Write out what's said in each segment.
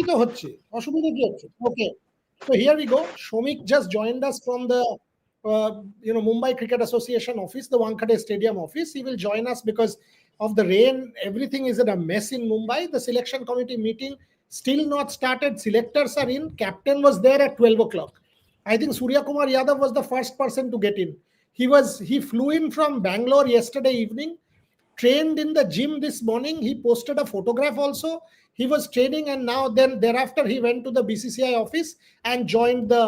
তো হচ্ছে, অসুবিধা কি হচ্ছে? Okay. So here we go. Shomik just joined us from the Mumbai Cricket Association office, the Wankhede Stadium office. He will join us because of the rain. Everything is in a mess in Mumbai. The selection committee meeting still not started. Selectors are in. Captain was there at 12 o'clock. I think Surya Kumar Yadav was the first person to get in. He flew in from Bangalore yesterday evening, trained in the gym this morning. He posted a photograph also. He was training, and now then thereafter he went to the BCCI office and joined the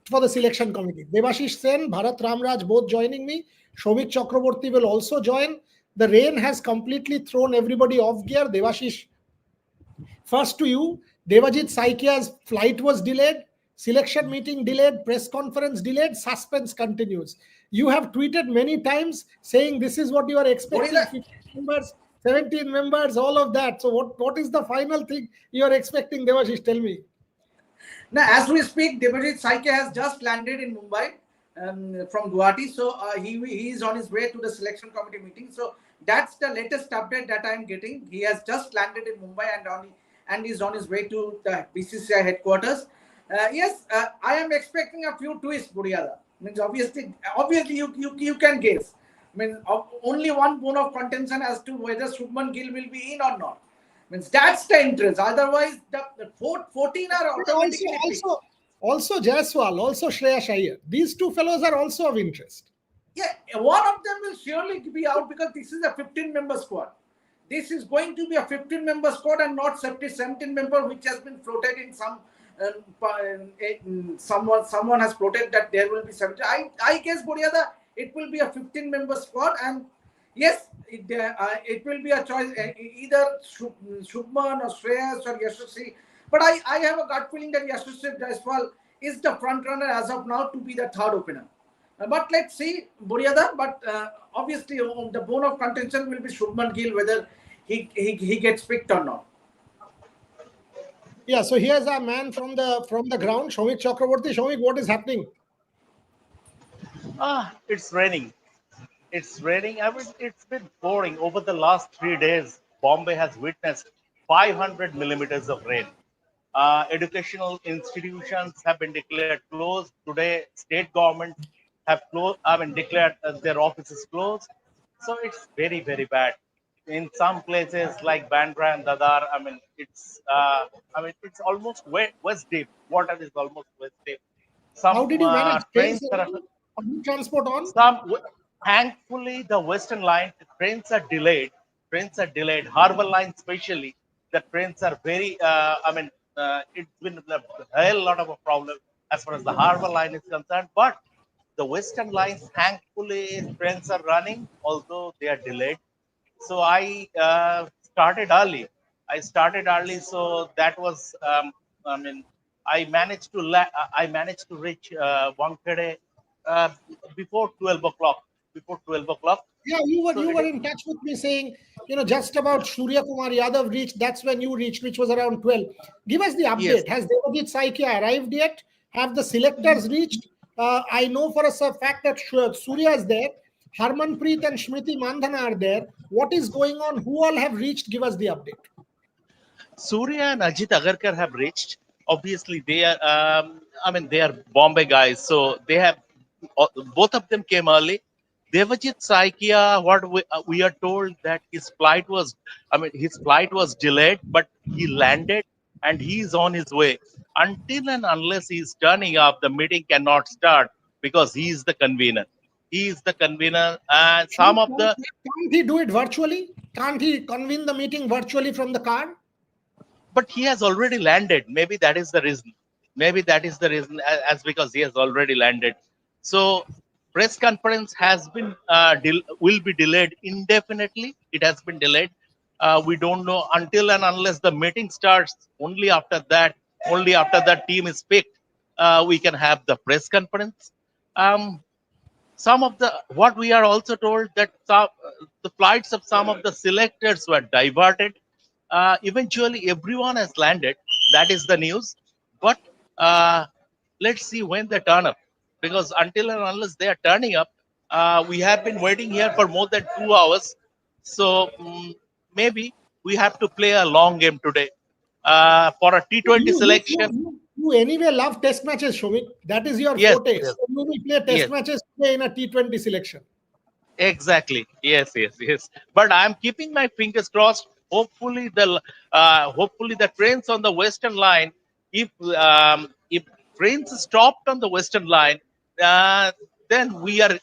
for the selection committee. Devashish Sen, Bharat Ramraj both joining me. Shomik Chakraborty will also join. The rain has completely thrown everybody off gear. Devashish, first to you. Devajit Saikia's flight was delayed, selection meeting delayed, press conference delayed, suspense continues. You have tweeted many times saying this is what you are expecting, 15 members, 17 members, all of that. So what is the final thing you are expecting, Devashish? Tell me. Now, as we speak, Devajit Saikia has just landed in Mumbai from Guwahati. So he is on his way to the selection committee meeting. So that's the latest update that I am getting. He has just landed in Mumbai and is on his way to the BCCI headquarters. Yes, I am expecting a few twists, Budiada. Means obviously you can guess. I mean, only one bone of contention as to whether Shubman Gill will be in or not. Means that's the interest. Otherwise, the 14 are automatically also Jaiswal, also Shreyas Iyer. These two fellows are also of interest. Yeah, one of them will surely be out because this is a 15-member squad. This is going to be a 15-member squad and not 17-member, which has been floated in some. Someone has floated that there will be 17. I guess, Bodiada, it will be a 15-member squad, and yes, it will be a choice either Shubman or Shreyas or Yashasvi. But I have a gut feeling that Yashasvi Jaiswal is the front runner as of now to be the third opener. But let's see, Buriada. But obviously, the bone of contention will be Shubman Gill, whether he gets picked or not. Yeah. So here's our man from the ground, Shomik Chakraborty. Shomik, what is happening? It's raining. It's raining. It's been pouring over the last 3 days. Bombay has witnessed 500 millimeters of rain. Educational institutions have been declared closed today. State government have declared their offices closed. So it's very, very bad. In some places like Bandra and Dadar, it's almost waist deep. Water is almost waist deep. How did you manage trains transport on? Thankfully, the Western line trains are delayed. Harbour line, especially, the trains are very. It's been a hell lot of a problem as far as the Harbour line is concerned. But the Western lines, thankfully, trains are running, although they are delayed. So I started early. So that was. I managed to reach Wankhede before 12 o'clock. Yeah, you were in touch with me saying, just about Surya Kumar Yadav reached. That's when you reached, which was around 12. Give us the update. Yes. Has Devajit Saikia arrived yet? Have the selectors reached? I know for a fact that Surya is there. Harmanpreet and Smriti Mandhana are there. What is going on? Who all have reached? Give us the update. Surya and Ajit Agarkar have reached. Obviously, they are. They are Bombay guys, so they have. Both of them came early. Devajit Saikia, what we are told that his flight was delayed, but he landed and he is on his way. Until and unless he is turning up, the meeting cannot start because he is the convener. And Can't he do it virtually? Can't he convene the meeting virtually from the car? But he has already landed. Maybe that is the reason. As because he has already landed. So press conference has been will be delayed indefinitely. It has been delayed. We don't know until and unless the meeting starts. Only after that team is picked, we can have the press conference. What we are also told that the flights of some of the selectors were diverted. Eventually, everyone has landed. That is the news. But let's see when they turn up. Because until and unless they are turning up, we have been waiting here for more than 2 hours. So maybe we have to play a long game today. for a T20 selection. You anyway love test matches, Shomik. That is your Yes, forte. yes, So you will play test yes. matches today in a T20 selection. Exactly. Yes, yes, yes. But I'm keeping my fingers crossed. Hopefully the trains on the western line. If trains stopped on the western line, uh, then we are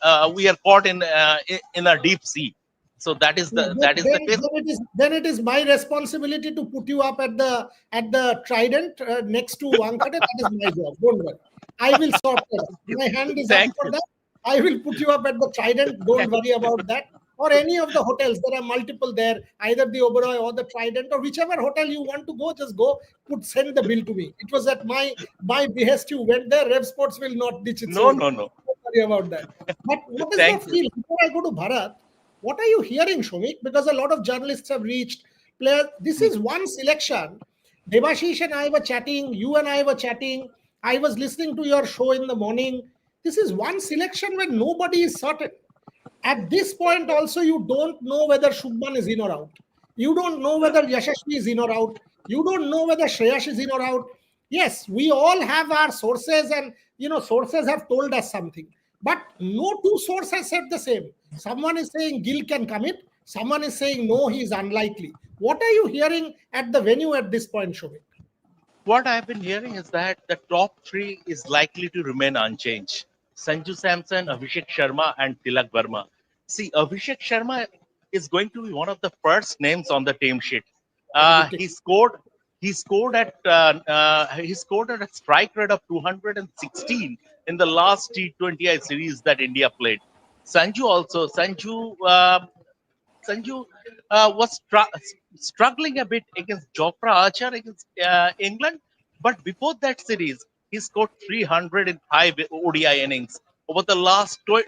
caught in a deep sea. So Yeah, that is the case. then it is my responsibility to put you up at the Trident next to Wankhede. That is my job. Don't worry. I will sort that out. My hand is up Thank for you. that. I will put you up at the Trident. Don't worry about that. Or any of the hotels. There are multiple there. Either the Oberoi or the Trident or whichever hotel you want to go. Just go. Send the bill to me. It was at my behest you went there. Rev Sports will not ditch its No, own. no, no. Don't worry about that. But what is the Thank you. feel before I go to Bharat? What are you hearing, Shomik? Because a lot of journalists have reached players. This Hmm. is one selection. Devashish and I were chatting. You and I were chatting. I was listening to your show in the morning. This is one selection where nobody is certain. At this point, also, you don't know whether Shubman is in or out. You don't know whether Yashashvi is in or out. You don't know whether Shreyas is in or out. Yes, we all have our sources, and sources have told us something. But no two sources said the same. Someone is saying Gill can commit. Someone is saying no, he is unlikely. What are you hearing at the venue at this point, Shobhit? What I've been hearing is that the top three is likely to remain unchanged. Sanju Samson, Abhishek Sharma, and Tilak Verma. See, Abhishek Sharma is going to be one of the first names on the team sheet. Uh, Ridiculous. he scored. He scored at a strike rate of 216 in the last T20I series that India played. Sanju was struggling a bit against Jofra Archer against England, but before that series, he scored 300 in 5 ODI innings. Over the last 12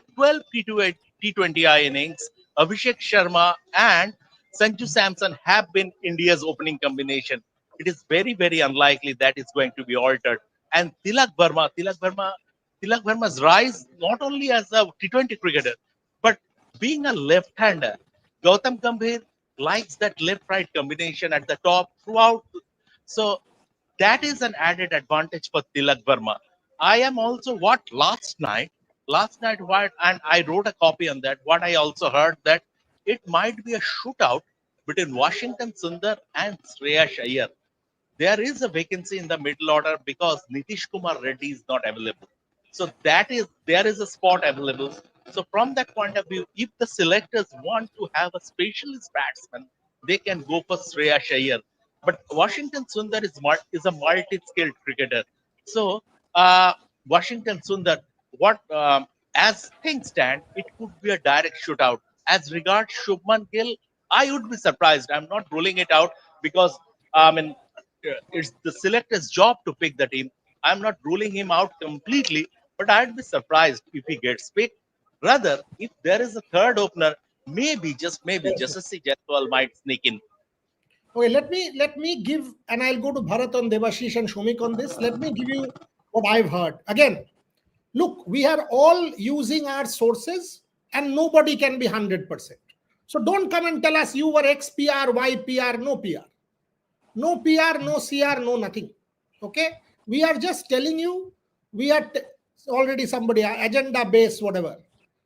T20I innings, Abhishek Sharma and Sanju Samson have been India's opening combination. It is very, very unlikely that is going to be altered. And Tilak Verma's rise not only as a T20 cricketer, but being a left-hander. Gautam Gambhir likes that left-right combination at the top throughout. So that is an added advantage for Tilak Verma. I am also what last night what, and I wrote a copy on that. What I also heard that it might be a shootout between Washington Sundar and Shreyas Iyer. There is a vacancy in the middle order because Nitish Kumar Reddy is not available. So there is a spot available. So from that point of view, if the selectors want to have a specialist batsman, they can go for Shreya Iyer. But Washington Sundar is a multi-skilled cricketer. So Washington Sundar, what as things stand, it could be a direct shootout. As regards Shubman Gill, I would be surprised. I'm not ruling it out because I mean it's the selector's job to pick the team. I'm not ruling him out completely, but I'd be surprised if he gets picked. Rather, if there is a third opener, maybe Jasasi Jaiswal might sneak in. Okay, let me give, and I'll go to Bharat on Devashish and Shomik on this. Let me give you what I've heard. Again, look, we are all using our sources, and nobody can be 100%. So don't come and tell us you were X PR, Y PR, no PR. No PR, no CR, no nothing. Okay? We are just telling you, we are already somebody, agenda based, whatever.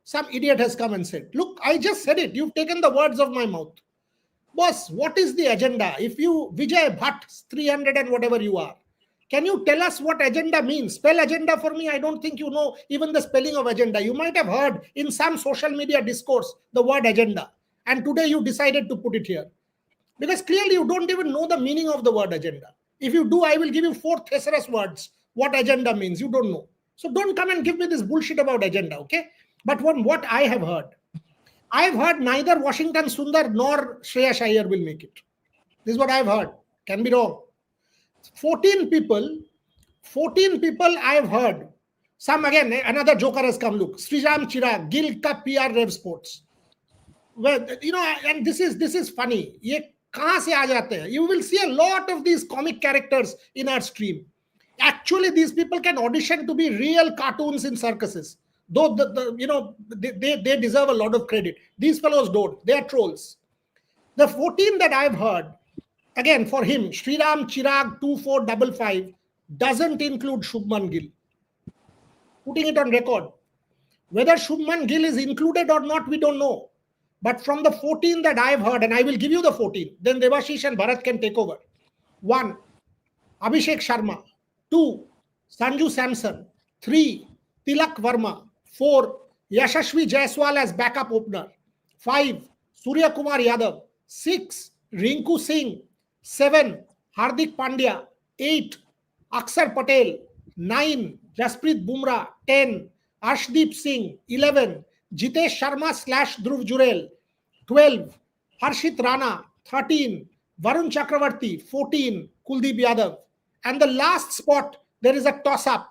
Some idiot has come and said, look, I just said it. You've taken the words of my mouth. Boss, what is the agenda? If you, Vijay Bhatt, 300 and whatever you are, can you tell us what agenda means? Spell agenda for me. I don't think you know even the spelling of agenda. You might have heard in some social media discourse the word agenda. And today you decided to put it here. Because clearly you don't even know the meaning of the word agenda. If you do, I will give you 4 thesaurus words what agenda means. You don't know. So don't come and give me this bullshit about agenda, okay? But what I have heard neither Washington Sundar nor Shreyas Iyer will make it. This is what I've heard. Can be wrong. 14 people, 14 people I've heard. Some again, another joker has come. Look, Srijam Chirag, Gil Cup PR Rev Sports. Well, and this is funny. ये कहाँ से आ जाते हैं? You will see a lot of these comic characters in our stream. Actually, these people can audition to be real cartoons in circuses. Though they deserve a lot of credit. These fellows don't. They are trolls. The 14 that I've heard, Again, for him, Sriram Chirag 2455 doesn't include Shubman Gill. Putting it on record. Whether Shubman Gill is included or not, we don't know. But from the 14 that I've heard, and I will give you the 14, then Devashish and Bharat can take over. 1. Abhishek Sharma. 2. Sanju Samson. 3. Tilak Verma. 4. Yashashvi Jaiswal as backup opener. 5. Surya Kumar Yadav. 6. Rinku Singh. 7. Hardik Pandya. 8. Aksar Patel. 9. Jasprit Bumrah. 10. Arshdeep Singh. 11. Jitesh Sharma / Dhruv Jurel. 12. Harshit Rana. 13. Varun Chakravarti. 14. Kuldeep Yadav. And the last spot, there is a toss-up.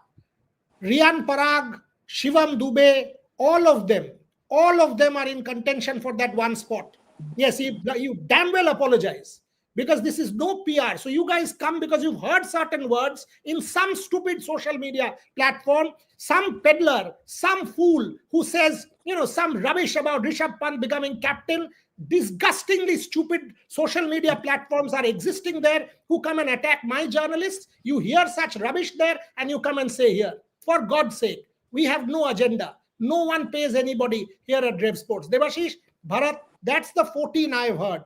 Riyan Parag, Shivam Dubey, all of them are in contention for that one spot. Yes, you damn well apologize, because this is no PR. So you guys come because you've heard certain words in some stupid social media platform, some peddler, some fool who says, some rubbish about Rishabh Pant becoming captain. Disgustingly stupid social media platforms are existing there who come and attack my journalists. You hear such rubbish there and you come and say here, for God's sake, we have no agenda. No one pays anybody here at Rev Sports. Devashish, Bharat, that's the 14 I've heard.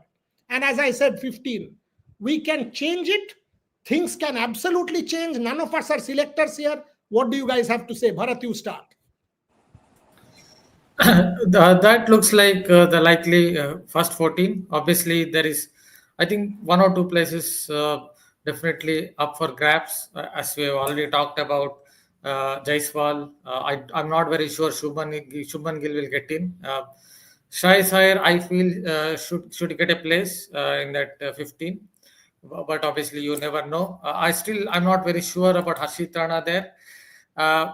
And as I said, 15. We can change it. Things can absolutely change. None of us are selectors here. What do you guys have to say? Bharat, you start. That looks like the likely first 14. Obviously, there is, I think, 1 or 2 places definitely up for grabs, as we have already talked about. Jaiswal, I'm not very sure Shubman Gill will get in. Shreyas Iyer, I feel should get a place in that 15. But obviously, you never know. I'm not very sure about Harshit Rana there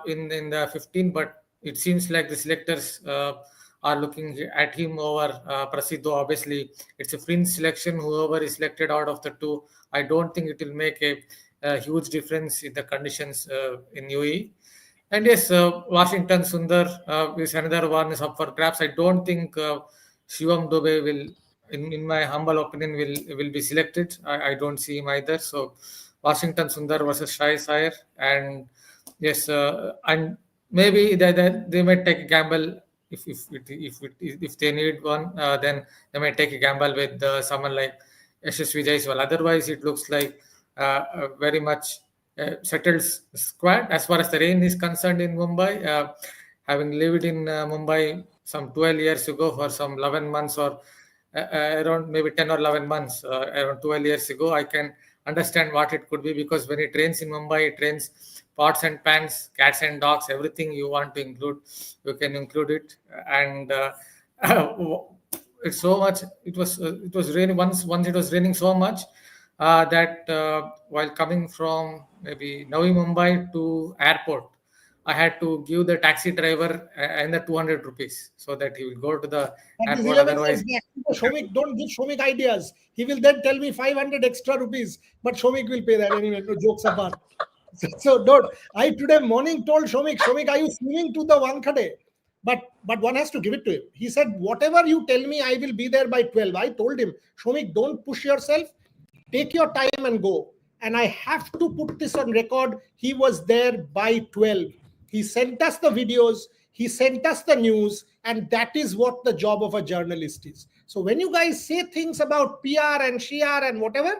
in the 15, but it seems like the selectors are looking at him over Prasidho. Obviously, it's a fringe selection. Whoever is selected out of the 2, I don't think it will make a huge difference in the conditions in UAE. And yes, Washington Sundar is another one is up for grabs. I don't think Shivam Dubey will, in my humble opinion, will be selected. I don't see him either. So Washington Sundar versus Shreyas Iyer, and yes, and maybe they might take a gamble if they need one. Then they might take a gamble with someone like Yashasvi Jaiswal. Otherwise, it looks like very much settled squad as far as the rain is concerned in Mumbai. Having lived in Mumbai some 12 years ago for some 11 months or around maybe 10 or 11 months, around 12 years ago, I can understand what it could be, because when it rains in Mumbai, it rains pots and pans, cats and dogs, everything you want to include, you can include it. And it's so much. It was raining once. It was raining so much that while coming from maybe Navi Mumbai to airport, I had to give the taxi driver and the 200 rupees so that he will go to the airport. Otherwise, Shomik, don't give Shomik ideas. He will then tell me 500 extra rupees, but Shomik will pay that anyway. No jokes apart. So don't. I today morning told Shomik, are you swimming to the Wankhede? But one has to give it to him. He said, whatever you tell me, I will be there by 12. I told him, Shomik, don't push yourself. Take your time and go. And I have to put this on record. He was there by 12. He sent us the videos. He sent us the news. And that is what the job of a journalist is. So when you guys say things about PR and Shiar and whatever,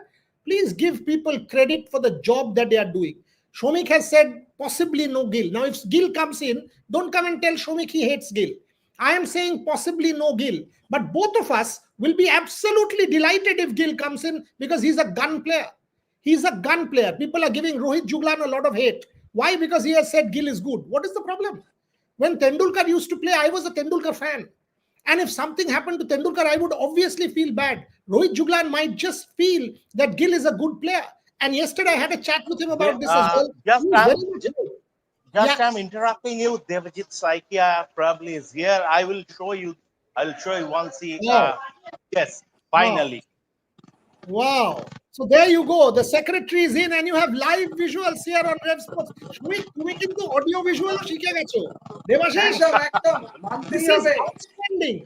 please give people credit for the job that they are doing. Shomik has said possibly no Gill. Now, if Gill comes in, don't come and tell Shomik he hates Gill. I am saying possibly no Gill. But both of us will be absolutely delighted if Gill comes in, because he's a gun player. He's a gun player. People are giving Rohit Juglan a lot of hate. Why? Because he has said Gill is good. What is the problem? When Tendulkar used to play, I was a Tendulkar fan. And if something happened to Tendulkar, I would obviously feel bad. Rohit Juglan might just feel that Gill is a good player. And yesterday I had a chat with him about this as well. I'm interrupting you. Devajit Saikia probably is here. I'll show you once he. Yes, finally. Wow. So there you go. The secretary is in, and you have live visuals here on Rev Sports. তুমি কিন্তু audio visual শিখে গেছো। Devashish, this is outstanding.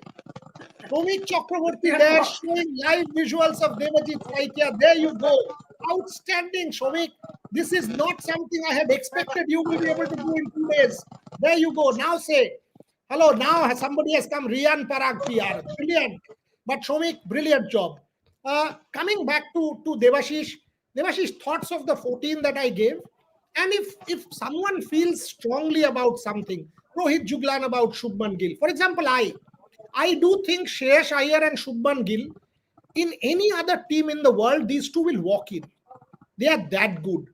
Shomik Chakraborty there showing live visuals of Devajit Saikia. There you go. Outstanding, Shomik. This is not something I had expected you will be able to do in 2 days. There you go. Now say, hello, now somebody has come, Rian Parag PR. Brilliant. But Shomik, brilliant job. Coming back to Devashish, thoughts of the 14 that I gave. And if someone feels strongly about something, Rohit Juglan about Shubman Gill. For example, I do think Shreyas Iyer and Shubman Gill, in any other team in the world, these two will walk in. They are that good.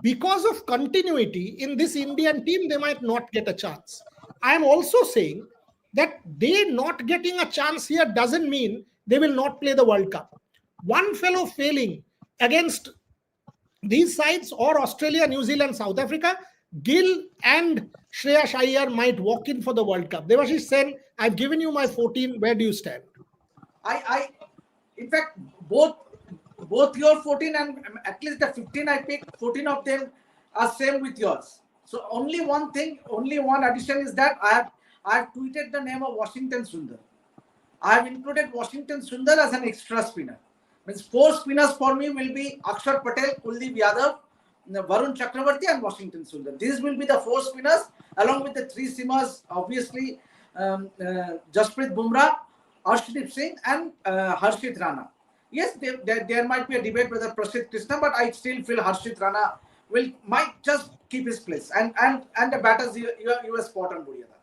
Because of continuity in this Indian team, they might not get a chance. I am also saying that they not getting a chance here doesn't mean they will not play the World Cup. One fellow failing against these sides or Australia, New Zealand, South Africa, Gill and Shreyas Iyer might walk in for the World Cup. Devashish Sen, I've given you my 14. Where do you stand? In fact, both your 14 and at least the 15 I picked, 14 of them are same with yours. So only one addition is that I have tweeted the name of Washington Sundar. I have included Washington Sundar as an extra spinner. Means 4 spinners for me will be Akshar Patel, Kuldeep Yadav, Varun Chakravarti and Washington Sundar. These will be the 4 spinners along with the 3 seamers, obviously Jasprit Bumrah, Arshdeep Singh and Harshit Rana. Yes, there might be a debate whether Prasidh Krishna, but I still feel Harshit Rana might just keep his place. And the batters you are spot on, Budiyada.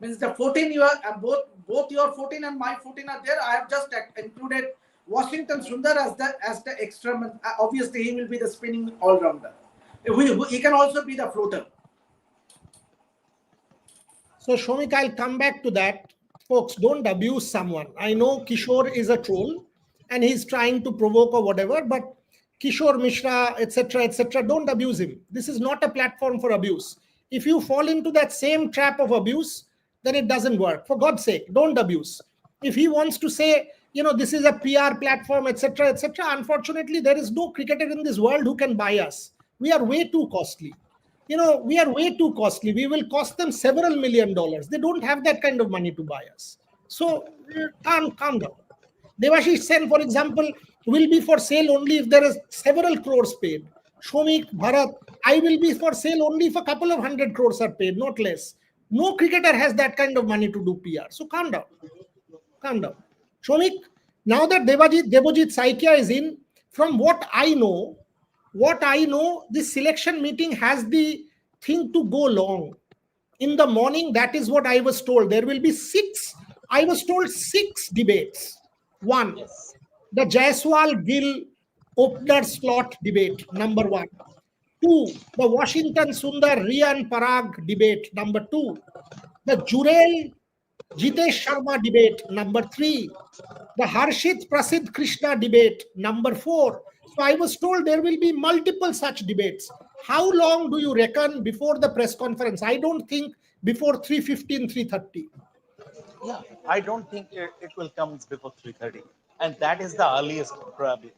Means the 14 you are both your 14 and my 14 are there. I have just included Washington Sundar as the extra. Obviously, he will be the spinning all rounder. He can also be the floater. So Shomik, I'll come back to that. Folks, don't abuse someone. I know Kishore is a troll and he's trying to provoke or whatever, but Kishore Mishra, etc., don't abuse him. This is not a platform for abuse. If you fall into that same trap of abuse, then it doesn't work. For God's sake, don't abuse. If he wants to say, this is a PR platform, etc., unfortunately, there is no cricketer in this world who can buy us. We are way too costly. We are way too costly. We will cost them several $1 million. They don't have that kind of money to buy us. So calm down. Devashish Sen, for example, will be for sale only if there is several crores paid. Shomik, Bharat, I will be for sale only if a couple of 100 crores are paid, not less. No cricketer has that kind of money to do PR. So calm down. Shomik, now that Devajit Saikia is in, from what I know, this selection meeting has the thing to go long. In the morning, that is what I was told. There will be 6 debates. 1, the Jaiswal Gill opener slot debate, number 1. 2, the Washington Sundar Rian Parag debate, number 2. The Jurel Jitesh Sharma debate, number 3. The Harshit Prasidh Krishna debate, number 4. So I was told there will be multiple such debates. How long do you reckon before the press conference? I don't think before 3:15, 3:30. Yeah, I don't think it will come before 3:30, and that is the earliest probably.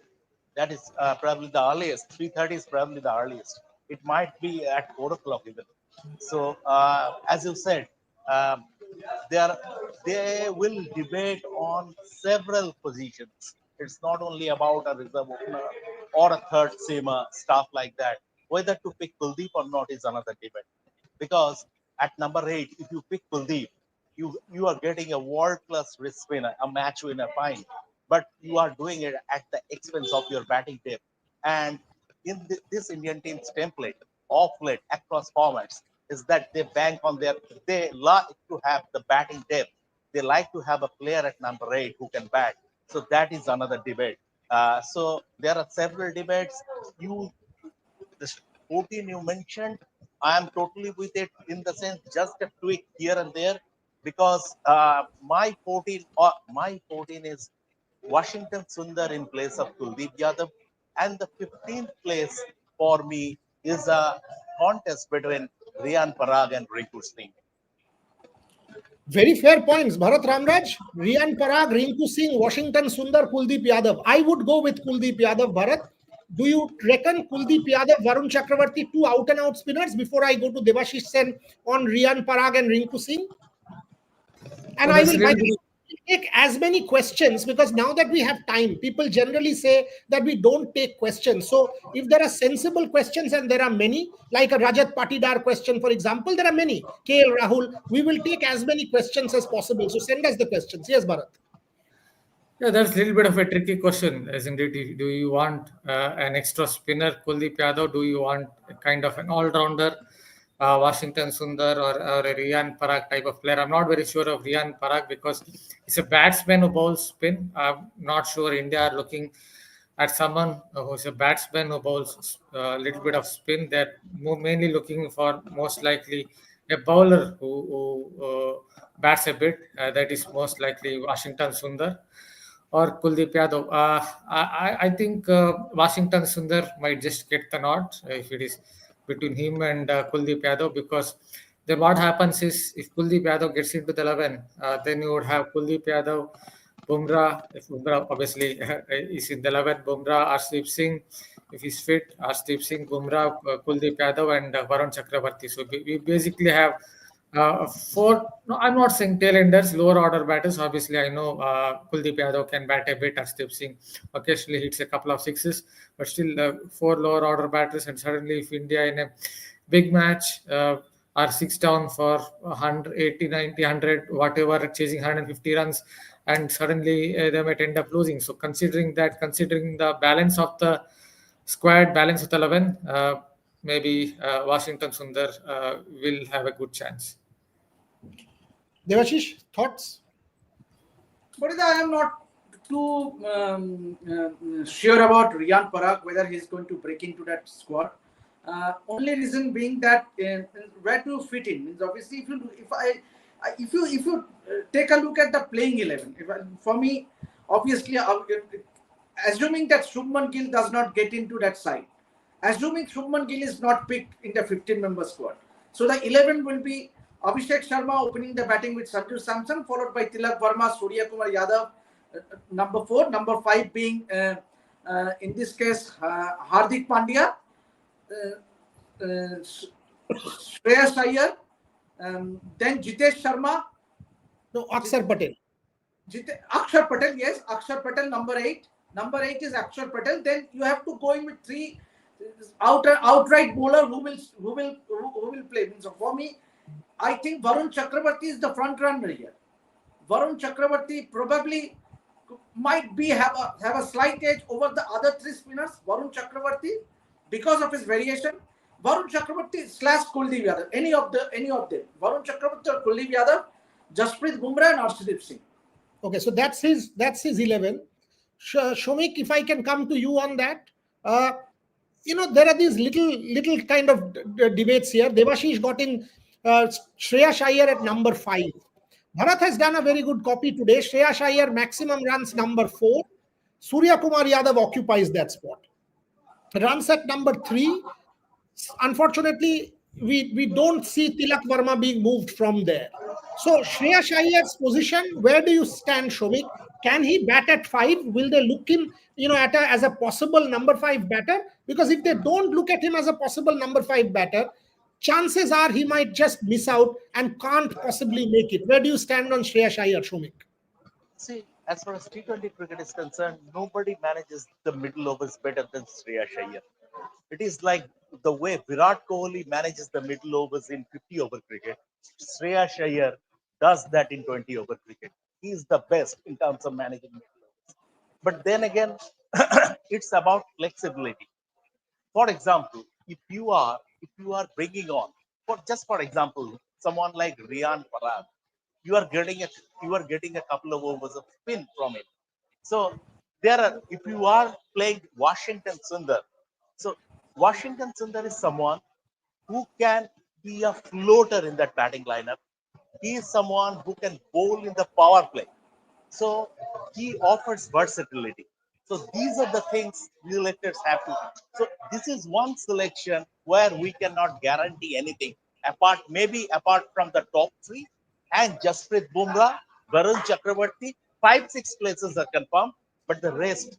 That is probably the earliest. 3:30 is probably the earliest. It might be at 4 o'clock even. So as you said, they will debate on several positions. It's not only about a reserve opener or a third seamer, stuff like that. Whether to pick Kuldeep or not is another debate. Because at number 8, if you pick Kuldeep, you are getting a world-class wrist spinner, a match winner, fine. But you are doing it at the expense of your batting depth. And in this Indian team's template, off late, across formats, is that they bank on they like to have the batting depth. They like to have a player at number 8 who can bat. So that is another debate. So there are several debates. The 14 you mentioned, I am totally with it in the sense just a tweak here and there, because my 14 is Washington Sundar in place of Kuldeep Yadav, and the 15th place for me is a contest between Rian Parag and Rinku Singh. Very fair points. Bharat Ramraj, Rian Parag, Rinku Singh, Washington Sundar, Kuldeep Yadav. I would go with Kuldeep Yadav, Bharat. Do you reckon Kuldeep Yadav, Varun Chakravarti, 2 out-and-out spinners before I go to Devashish Sen on Rian Parag and Rinku Singh? And I will take as many questions, because now that we have time, people generally say that we don't take questions. So if there are sensible questions, and there are many, like a Rajat Patidar question, for example, there are many. KL Rahul, we will take as many questions as possible. So send us the questions. Yes, Bharat. Yeah, that's a little bit of a tricky question, isn't it? Do you want an extra spinner, Kuldeep Yadav? Do you want a kind of an all-rounder, Washington Sundar, or a Riyan Parag type of player? I'm not very sure of Riyan Parag because he's a batsman who bowls spin. I'm not sure India are looking at someone who's a batsman who bowls a little bit of spin. They're mainly looking for most likely a bowler who bats a bit. That is most likely Washington Sundar or Kuldeep Yadav. I think Washington Sundar might just get the nod if it is between him and Kuldeep Yadav, because then what happens is if Kuldeep Yadav gets into the 11, then you would have Kuldeep Yadav, Bumrah. If Bumrah obviously is in the 11, Bumrah, Arshdeep Singh. If he's fit, Arshdeep Singh, Bumrah, Kuldeep Yadav, and Varun Chakravarti. So we basically have four. No, I'm not saying tailenders, lower order batters. Obviously, I know Kuldeep Yadav can bat a bit. Arshdeep Singh occasionally hits a couple of sixes, but still four lower order batters. And suddenly, if India in a big match are six down for 180, 90, 100, whatever, chasing 150 runs, and suddenly they might end up losing. So, considering the balance of the squad, balance of the 11, maybe Washington Sundar will have a good chance. Devashish, thoughts? But I am not too sure about Riyan Parag, whether he's going to break into that squad. Only reason being that where to fit in means obviously if you take a look at the playing 11, for me obviously assuming that Shubman Gill does not get into that side, assuming Shubman Gill is not picked in the 15-member squad, so the 11 will be Abhishek Sharma opening the batting with Sanju Samson, followed by Tilak Verma, Surya Kumar Yadav, number 4, number 5 being in this case Hardik Pandya, Shreyas Iyer, then Jitesh Sharma. No, Akshar Patel. Akshar Patel, yes, Akshar Patel, number 8. Number 8 is Akshar Patel. Then you have to go in with 3 outright bowler who will play. So for me, I think Varun Chakravarti is the front runner here. Varun Chakravarti probably might have a slight edge over the other 3 spinners. Varun Chakravarti, because of his variation. Varun Chakravarti / Kuldeep Yadav, any of them. Varun Chakravarti or Kuldeep Yadav, Jasprit Bumrah and Arshdeep Singh. Okay, so that's his 11. Shomik, if I can come to you on that, there are these little kind of debates here. Devashish got in Shreyas Iyer at number 5. Bharat has done a very good copy today. Shreyas Iyer maximum runs number 4. Surya Kumar Yadav occupies that spot. Runs at number 3. Unfortunately, we don't see Tilak Verma being moved from there. So Shreyas Iyer's position, where do you stand, Shomik? Can he bat at 5? Will they look him, as a possible number 5 batter? Because if they don't look at him as a possible number 5 batter, chances are he might just miss out and can't possibly make it. Where do you stand on Shreyas Iyer, Shomik? See, as far as T20 cricket is concerned, nobody manages the middle overs better than Shreyas Iyer. It is like the way Virat Kohli manages the middle overs in 50-over cricket. Shreyas Iyer does that in 20-over cricket. He is the best in terms of managing middle overs. But then again, it's about flexibility. For example, if you are bringing on, for example, someone like Riyan Parag, you are getting a couple of overs of spin from him. So if you are playing Washington Sundar, so Washington Sundar is someone who can be a floater in that batting lineup. He is someone who can bowl in the power play. So he offers versatility. So these are the things selectors have to. So this is one selection where we cannot guarantee anything apart from the top 3 and Jasprit Bumrah, Varun Chakravarti. 5-6 places are confirmed, but the rest.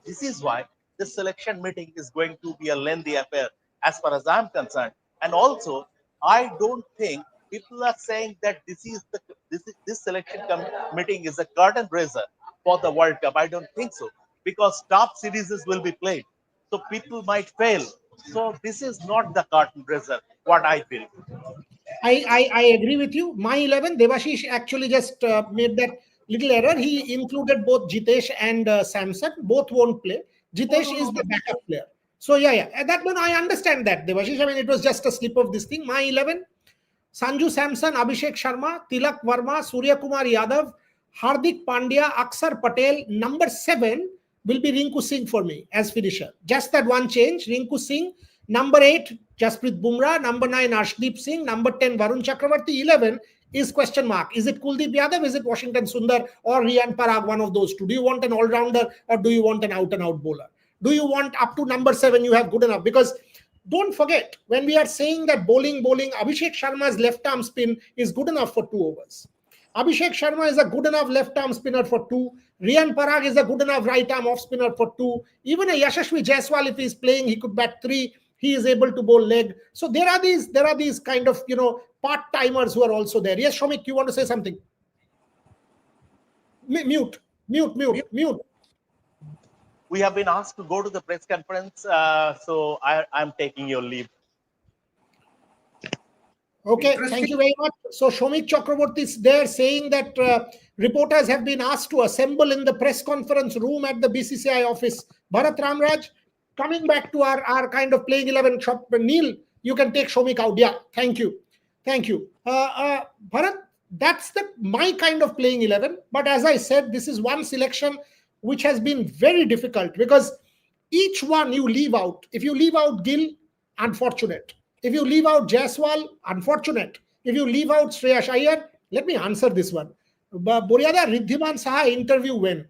This is why the selection meeting is going to be a lengthy affair as far as I'm concerned. And also, I don't think People are saying that this selection meeting is a curtain raiser for the World Cup. I don't think so, because top series will be played, so people might fail. So this is not the curtain raiser. What I feel. I agree with you. My 11, Devashish actually just made that little error. He included both Jitesh and Samson. Both won't play. Jitesh is the backup player. So, yeah. That one, I understand that, Devashish. I mean, it was just a slip of this thing. My 11, Sanju Samson, Abhishek Sharma, Tilak Verma, Surya Kumar Yadav, Hardik Pandya, Aksar Patel. Number 7 will be Rinku Singh for me as finisher. Just that one change. Rinku Singh. Number 8, Jasprit Bumrah. Number 9, Arshdeep Singh. Number 10, Varun Chakravarti. 11 is question mark. Is it Kuldeep Yadav? Is it Washington Sundar or Riyan Parag? One of those two. Do you want an all-rounder or do you want an out-and-out bowler? Do you want up to number 7 you have good enough? Because don't forget, when we are saying that bowling, Abhishek Sharma's left arm spin is good enough for 2 overs. Abhishek Sharma is a good enough left arm spinner for 2. Riyan Parag is a good enough right arm off spinner for 2. Even a Yashasvi Jaiswal, if he's playing, he could bat 3. He is able to bowl leg. So there are these kind of part timers who are also there. Yes, Shomik, you want to say something? Mute. We have been asked to go to the press conference, so I'm taking your leave. Okay, thank you very much. So Shomik Chakraborty is there saying that reporters have been asked to assemble in the press conference room at the BCCI office. Bharat Ramraj, coming back to our kind of playing 11 shop. Neil, you can take Shomik out. Yeah, thank you. Bharat, that's my kind of playing 11. But as I said, this is one selection which has been very difficult because each one you leave out. If you leave out Gill, unfortunate. If you leave out Jaiswal, unfortunate. If you leave out Shreyas Iyer, let me answer this one. Boryada Riddhiman Saha interview when?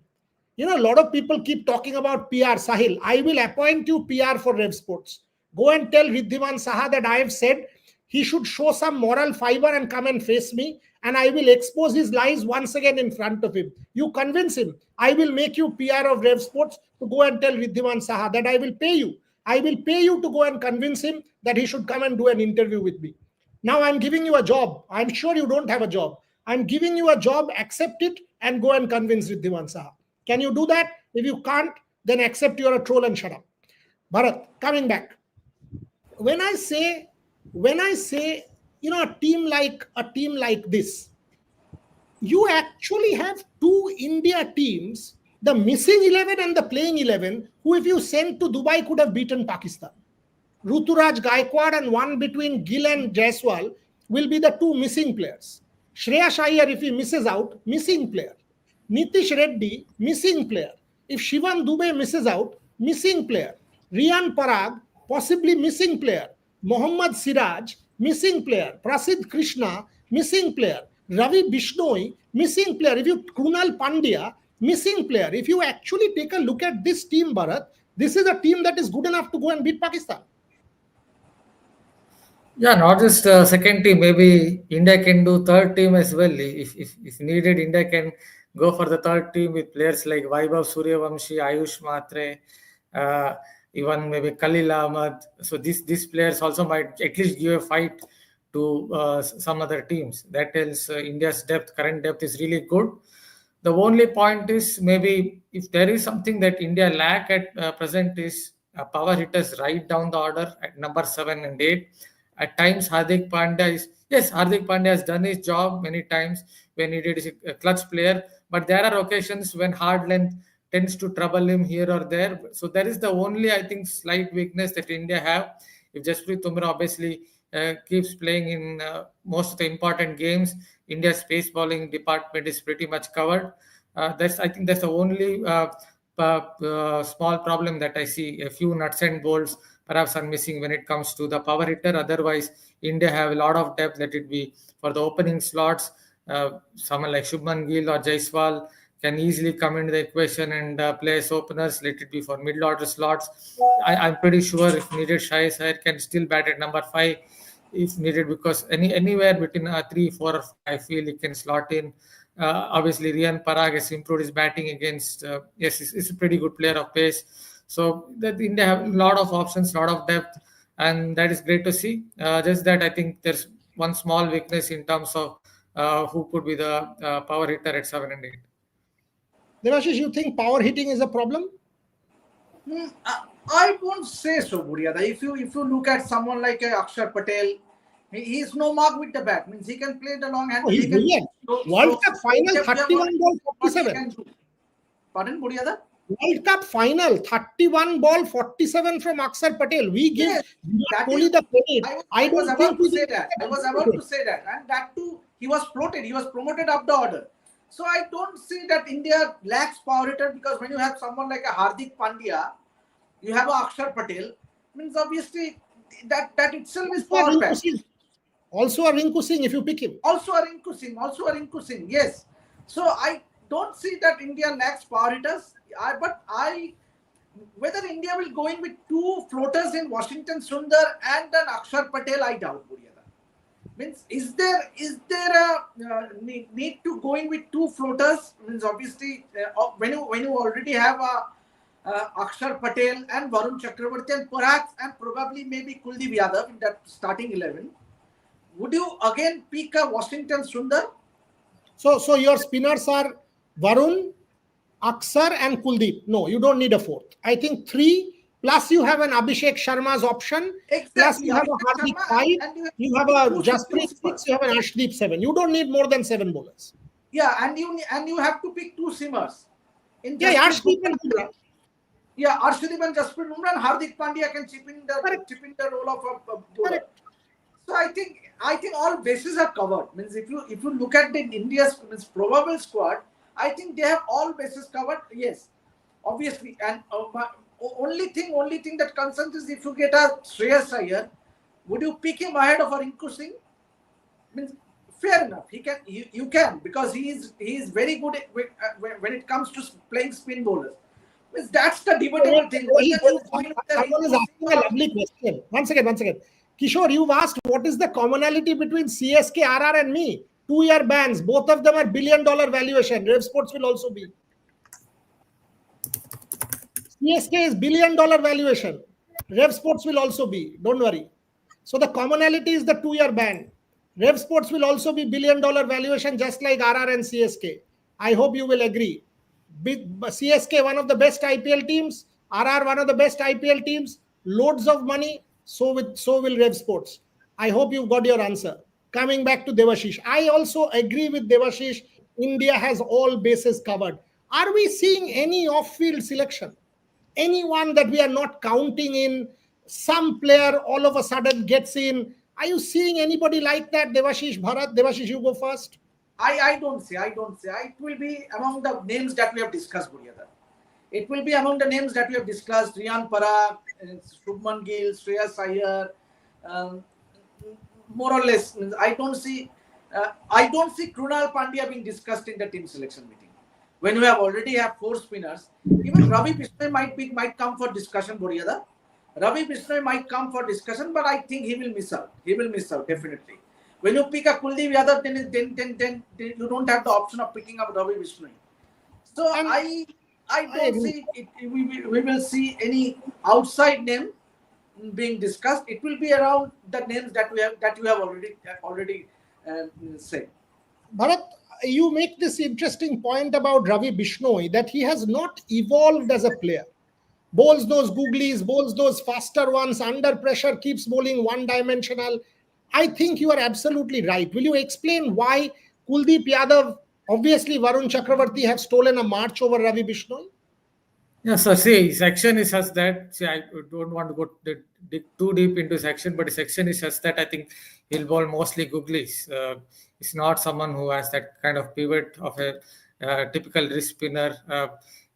A lot of people keep talking about PR. Sahil, I will appoint you PR for Rev Sports. Go and tell Riddhiman Saha that I have said he should show some moral fiber and come and face me, and I will expose his lies once again in front of him. You convince him. I will make you PR of Rev Sports to go and tell Riddhiman Saha that I will pay you. I will pay you to go and convince him that he should come and do an interview with me. Now I'm giving you a job. I'm sure you don't have a job. I'm giving you a job. Accept it and go and convince Riddhiman Saha. Can you do that? If you can't, then accept you're a troll and shut up. Bharat, coming back. When I say, a team like this, you actually have 2 India teams, the missing 11 and the playing 11, who if you sent to Dubai could have beaten Pakistan. Ruturaj Gaikwad and one between Gill and Jaiswal will be the 2 missing players. Shreyas Iyer, if he misses out, missing player. Nitish Reddy, missing player. If Shivam Dubey misses out, missing player. Riyan Parag, possibly missing player. Mohammad Siraj, missing player. Prasidh Krishna, missing player. Ravi Bishnoi, missing player. If you Krunal Pandya, missing player. If you actually take a look at this team, Bharat, this is a team that is good enough to go and beat Pakistan. Yeah, not just second team. Maybe India can do third team as well. If needed, India can go for the third team with players like Vaibhav Suryavamshi, Ayush Matre, even maybe Khalil Ahmad. So these players also might at least give a fight to some other teams. That tells India's current depth is really good. The only point is maybe if there is something that India lack at present is power hitters right down the order at number 7 and 8. At times, Hardik Pandya has done his job many times when he did a clutch player, but there are occasions when hard length tends to trouble him here or there. So that is the only, I think, slight weakness that India have. If Jasprit Bumrah obviously keeps playing in most of the important games, India's pace bowling department is pretty much covered. I think that's the only small problem that I see. A few nuts and bolts perhaps are missing when it comes to the power hitter. Otherwise, India have a lot of depth. Let it be for the opening slots. Someone like Shubman Gill or Jaiswal can easily come into the equation and play as openers. Let it be for middle order slots. I'm pretty sure if needed, Shreyas Iyer can still bat at number 5 if needed, because anywhere between 3, 4, or 5, I feel he can slot in. Obviously, Riyan Parag has improved his batting against. He's a pretty good player of pace. So that India have a lot of options, a lot of depth, and that is great to see. Just that I think there's one small weakness in terms of who could be the power hitter at 7 and 8. Devashish, you think power hitting is a problem? I won't say so, Buryada. If you look at someone like Akshar Patel, he is no mark with the bat. Means he can play the long hand. Oh, he's He can brilliant. World Cup final, 31 ball, what he 47. can do. Pardon, Buryada? World Cup final, 31 ball, 47 from Akshar Patel. We give Yes, that Kohli is. the credit. I was don't about think to we say give that. I was credit. about to say that, and that too, he was floated. He was promoted up the order. So I don't see that India lacks power hitter, because when you have someone like a Hardik Pandya, you have a Akshar Patel, means obviously that itself is power Rinku pack. Singh. Also a Rinku Singh if you pick him. Also a Rinku Singh, yes. So I don't see that India lacks power hitters. Whether India will go in with two floaters in Washington Sundar and an Akshar Patel, I doubt, Buryada. Means is there a need to go in with two floaters? Means obviously when you already have a Akshar Patel and Varun Chakravarti and perhaps and probably maybe Kuldeep Yadav in that starting 11, would you again pick a Washington Sundar? So your spinners are Varun, Akshar, and Kuldeep. No, you don't need a fourth. I think 3 plus you have an Abhishek Sharma's option. Exactly. Plus you have a Abhishek Hardik Sharma 5. and You have a two Jasprit seamers. 6. You have an Ashdeep 7. You don't need more than 7 bowlers. Yeah, and you have to pick two seamers. In Yeah, Jasprit Ashdeep and Bumrah. Kuldeep. Yeah, Arshdeep and Jasprit Bumrah and Hardik Pandya can chip in the role of a bowler. Correct. So I think all bases are covered. Means if you look at the India's probable squad, I think they have all bases covered. Yes, obviously, and only thing that concerns is if you get a Shreyas Iyer, would you pick him ahead of a Rinku Singh? Means fair enough. You can, because he is very good when it comes to playing spin bowlers. Means that's the debatable thing. Someone is asking a lovely question. One second. Kishore, you've asked what is the commonality between CSK, RR, and me? 2-year bans. Both of them are $1 billion valuation. Rev Sports will also be. CSK is $1 billion valuation. Rev Sports will also be. Don't worry. So the commonality is the 2-year ban. Rev Sports will also be $1 billion valuation, just like RR and CSK. I hope you will agree. CSK, one of the best IPL teams. RR, one of the best IPL teams. Loads of money. So will Rev Sports. I hope you've got your answer. Coming back to Devashish, I also agree with Devashish. India has all bases covered. Are we seeing any off-field selection? Anyone that we are not counting in? Some player all of a sudden gets in. Are you seeing anybody like that, Devashish? Bharat, Devashish, you go first. I don't say. It will be among the names that we have discussed, Buryada. It will be among the names that we have discussed: Riyan Parag, Shubman Gill, Shreyas Iyer. More or less, I don't see Krunal Pandya being discussed in the team selection meeting. When you already have 4 spinners, even Ravi Bishnoi might come for discussion, Buryada. Ravi Bishnoi might come for discussion, but I think he will miss out. Definitely. When you pick a Kuldeep Yadav, then you don't have the option of picking up Ravi Bishnoi. So I don't see it. We will see any outside name being discussed. It will be around the names that you have already said. Bharat, you make this interesting point about Ravi Bishnoi, that he has not evolved as a player. Bowls those googlies, bowls those faster ones, under pressure, keeps bowling one-dimensional. I think you are absolutely right. Will you explain why Kuldeep Yadav, obviously Varun Chakravarti, have stolen a march over Ravi Bishnoi? Yeah, so see, section is such that, see, I don't want to go too deep into section, but the section is such that I think he'll bowl mostly googlies. It's not someone who has that kind of pivot of a typical wrist spinner.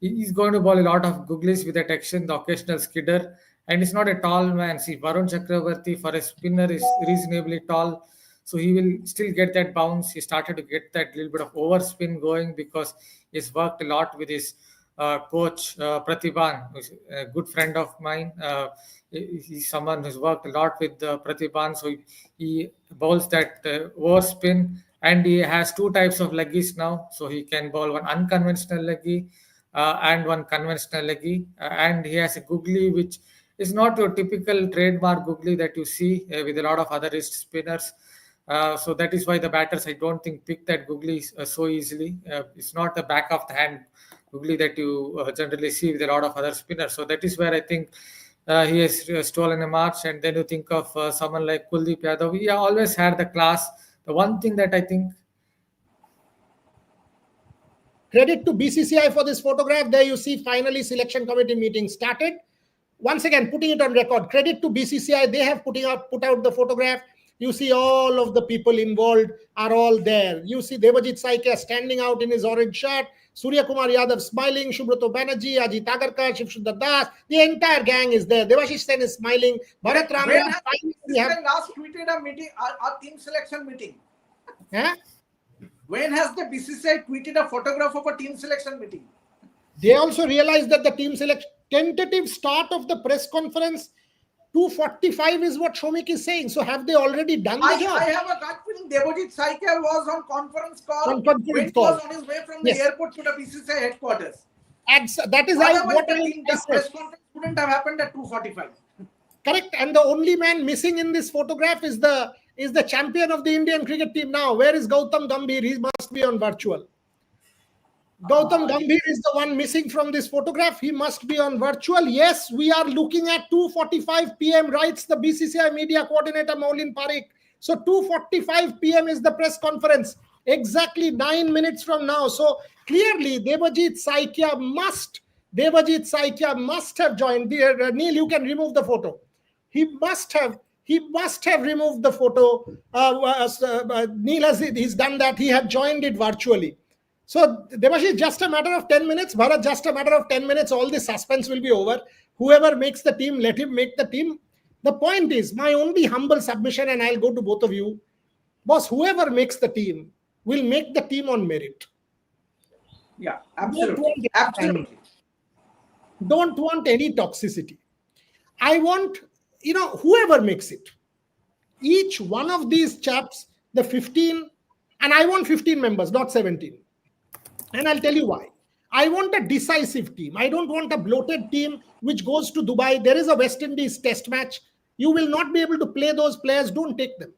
He's going to bowl a lot of googlies with that action, the occasional skidder, and he's not a tall man. See, Varun Chakravarti for a spinner is reasonably tall, so he will still get that bounce. He started to get that little bit of overspin going because he's worked a lot with his coach Pratibhan, who's a good friend of mine. He's someone who's worked a lot with Pratibhan, so he bowls that overspin, and he has 2 types of leggies now. So he can bowl one unconventional leggy and one conventional leggy, and he has a googly which is not your typical trademark googly that you see with a lot of other wrist spinners. So that is why the batters, I don't think, pick that googly so easily. It's not the back of the hand googly that you generally see with a lot of other spinners. So that is where I think he has stolen a march. And then you think of someone like Kuldeep Yadav. He always had the class. The one thing that I think. Credit to BCCI for this photograph. There you see finally selection committee meeting started. Once again, putting it on record. Credit to BCCI. They have put out the photograph. You see all of the people involved are all there. You see Devajit Saikia standing out in his orange shirt. Surya Kumar Yadav smiling. Shubhrato Banerjee, Ajit Agarkar, Shivsundar Das. The entire gang is there. Devashish Sen is smiling. Bharat Ramya. Last tweeted a meeting, our team selection meeting. Huh? When has the BCCI tweeted a photograph of a team selection meeting? They also realized that the team selection tentative start of the press conference 2:45 is what Shomik is saying. So have they already done the job? I have a gut feeling Devajit Saikia was on conference call when he was on his way from the airport to the BCCI headquarters. And so that is what the press conference wouldn't have happened at 2:45. Correct. And the only man missing in this photograph is the champion of the Indian cricket team now. Where is Gautam Gambhir? He must be on virtual. Gautam Gambhir is the one missing from this photograph. He must be on virtual. Yes, we are looking at 2:45 p.m. writes the BCCI media coordinator Maulin Parikh. So 2:45 p.m. is the press conference. Exactly 9 minutes from now. So clearly Devajit Saikia must have joined. Neil, you can remove the photo. He must have removed the photo. Neil he's done that. He had joined it virtually. So Devashish, just a matter of 10 minutes. Bharat, just a matter of 10 minutes. All the suspense will be over. Whoever makes the team, let him make the team. The point is, my only humble submission, and I'll go to both of you, boss, whoever makes the team will make the team on merit. Yeah, absolutely. Absolutely. Don't want any toxicity. I want, whoever makes it. Each one of these chaps, the 15, and I want 15 members, not 17. And I'll tell you why. I want a decisive team. I don't want a bloated team which goes to Dubai. There is a West Indies test match. You will not be able to play those players. Don't take them.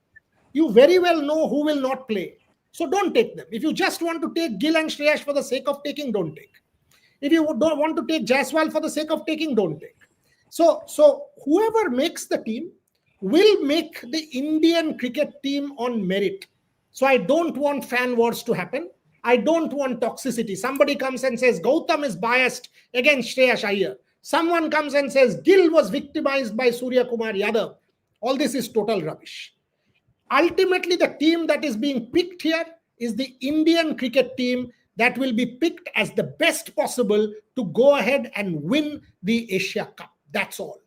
You very well know who will not play. So don't take them. If you just want to take Gill and Shreyas for the sake of taking, don't take. If you don't want to take Jaiswal for the sake of taking, don't take. So whoever makes the team will make the Indian cricket team on merit. So I don't want fan wars to happen. I don't want toxicity. Somebody comes and says Gautam is biased against Shreyas Iyer. Someone comes and says Gill was victimized by Surya Kumar Yadav. All this is total rubbish. Ultimately, the team that is being picked here is the Indian cricket team that will be picked as the best possible to go ahead and win the Asia Cup. That's all.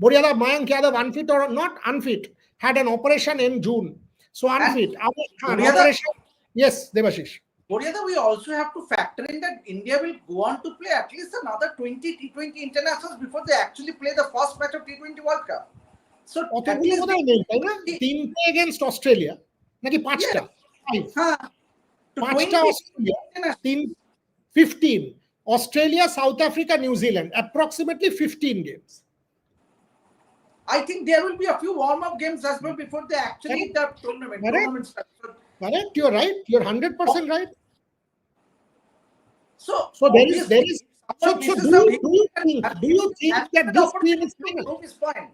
Boriada Mayank Yadav, unfit or not unfit, had an operation in June. So unfit. Operation. Yes, Devashish. Boriada, we also have to factor in that India will go on to play at least another 20 T20 internationals before they actually play the first match of T20 World Cup. So at least team against Australia. Naki 5টা. 5টা Australia. Team 15. Australia, South Africa, New Zealand. Approximately 15 games. I think there will be a few warm-up games as well before they actually the tournament starts. Correct. You're right. You're 100% right. So there is. So do you think that this team is final?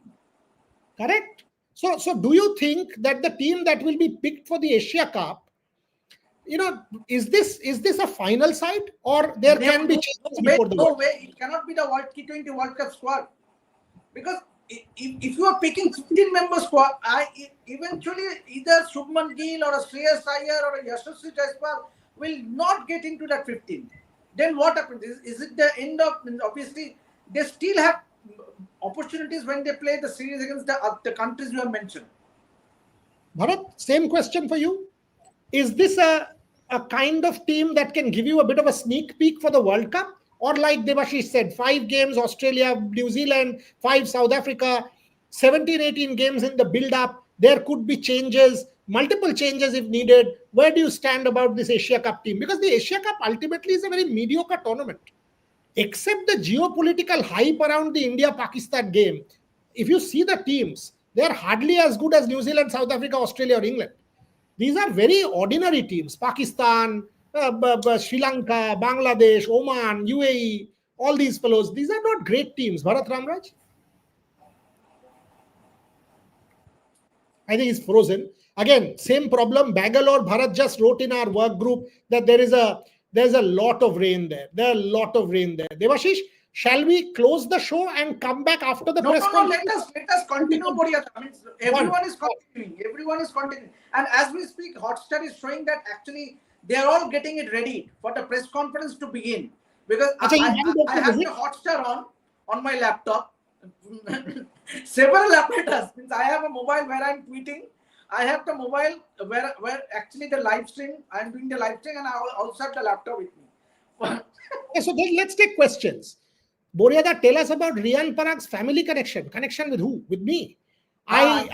Correct. So do you think that the team that will be picked for the Asia Cup, is this a final side or there can be changes before the No way. It cannot be the T20 World Cup squad because if you are picking 15-member squad, eventually either Shubman Gill or a Shreyas Iyer or a Yashasvi Jaiswal will not get into that 15. Then what happens? Is it the end of? Obviously, they still have opportunities when they play the series against the countries you have mentioned. Bharat, same question for you. Is this a kind of team that can give you a bit of a sneak peek for the World Cup? Or like Devashish said, 5 games, Australia, New Zealand, 5 South Africa, 17, 18 games in the build-up. There could be changes, multiple changes if needed. Where do you stand about this Asia Cup team? Because the Asia Cup ultimately is a very mediocre tournament. Except the geopolitical hype around the India-Pakistan game, if you see the teams, they are hardly as good as New Zealand, South Africa, Australia or England. These are very ordinary teams. Pakistan, Sri Lanka, Bangladesh, Oman, UAE, all these fellows. These are not great teams. Bharat Ramraj? I think it's frozen. Again, same problem. Bangalore, Bharat just wrote in our work group that there's a lot of rain there. There are a lot of rain there. Devashish, shall we close the show and come back after the No, press no, no. conference? Let us continue, Boria. I mean, everyone is continuing. Everyone is continuing. And as we speak, Hotstar is showing that actually they are all getting it ready for the press conference to begin. Because I have the Hotstar on my laptop. Several apparatus. Means I have a mobile where I'm tweeting. I have the mobile where actually the live stream, I'm doing the live stream, and I also have the laptop with me. Okay, so then let's take questions. Boryada, tell us about Rian Parag's family connection. Connection with who? With me. I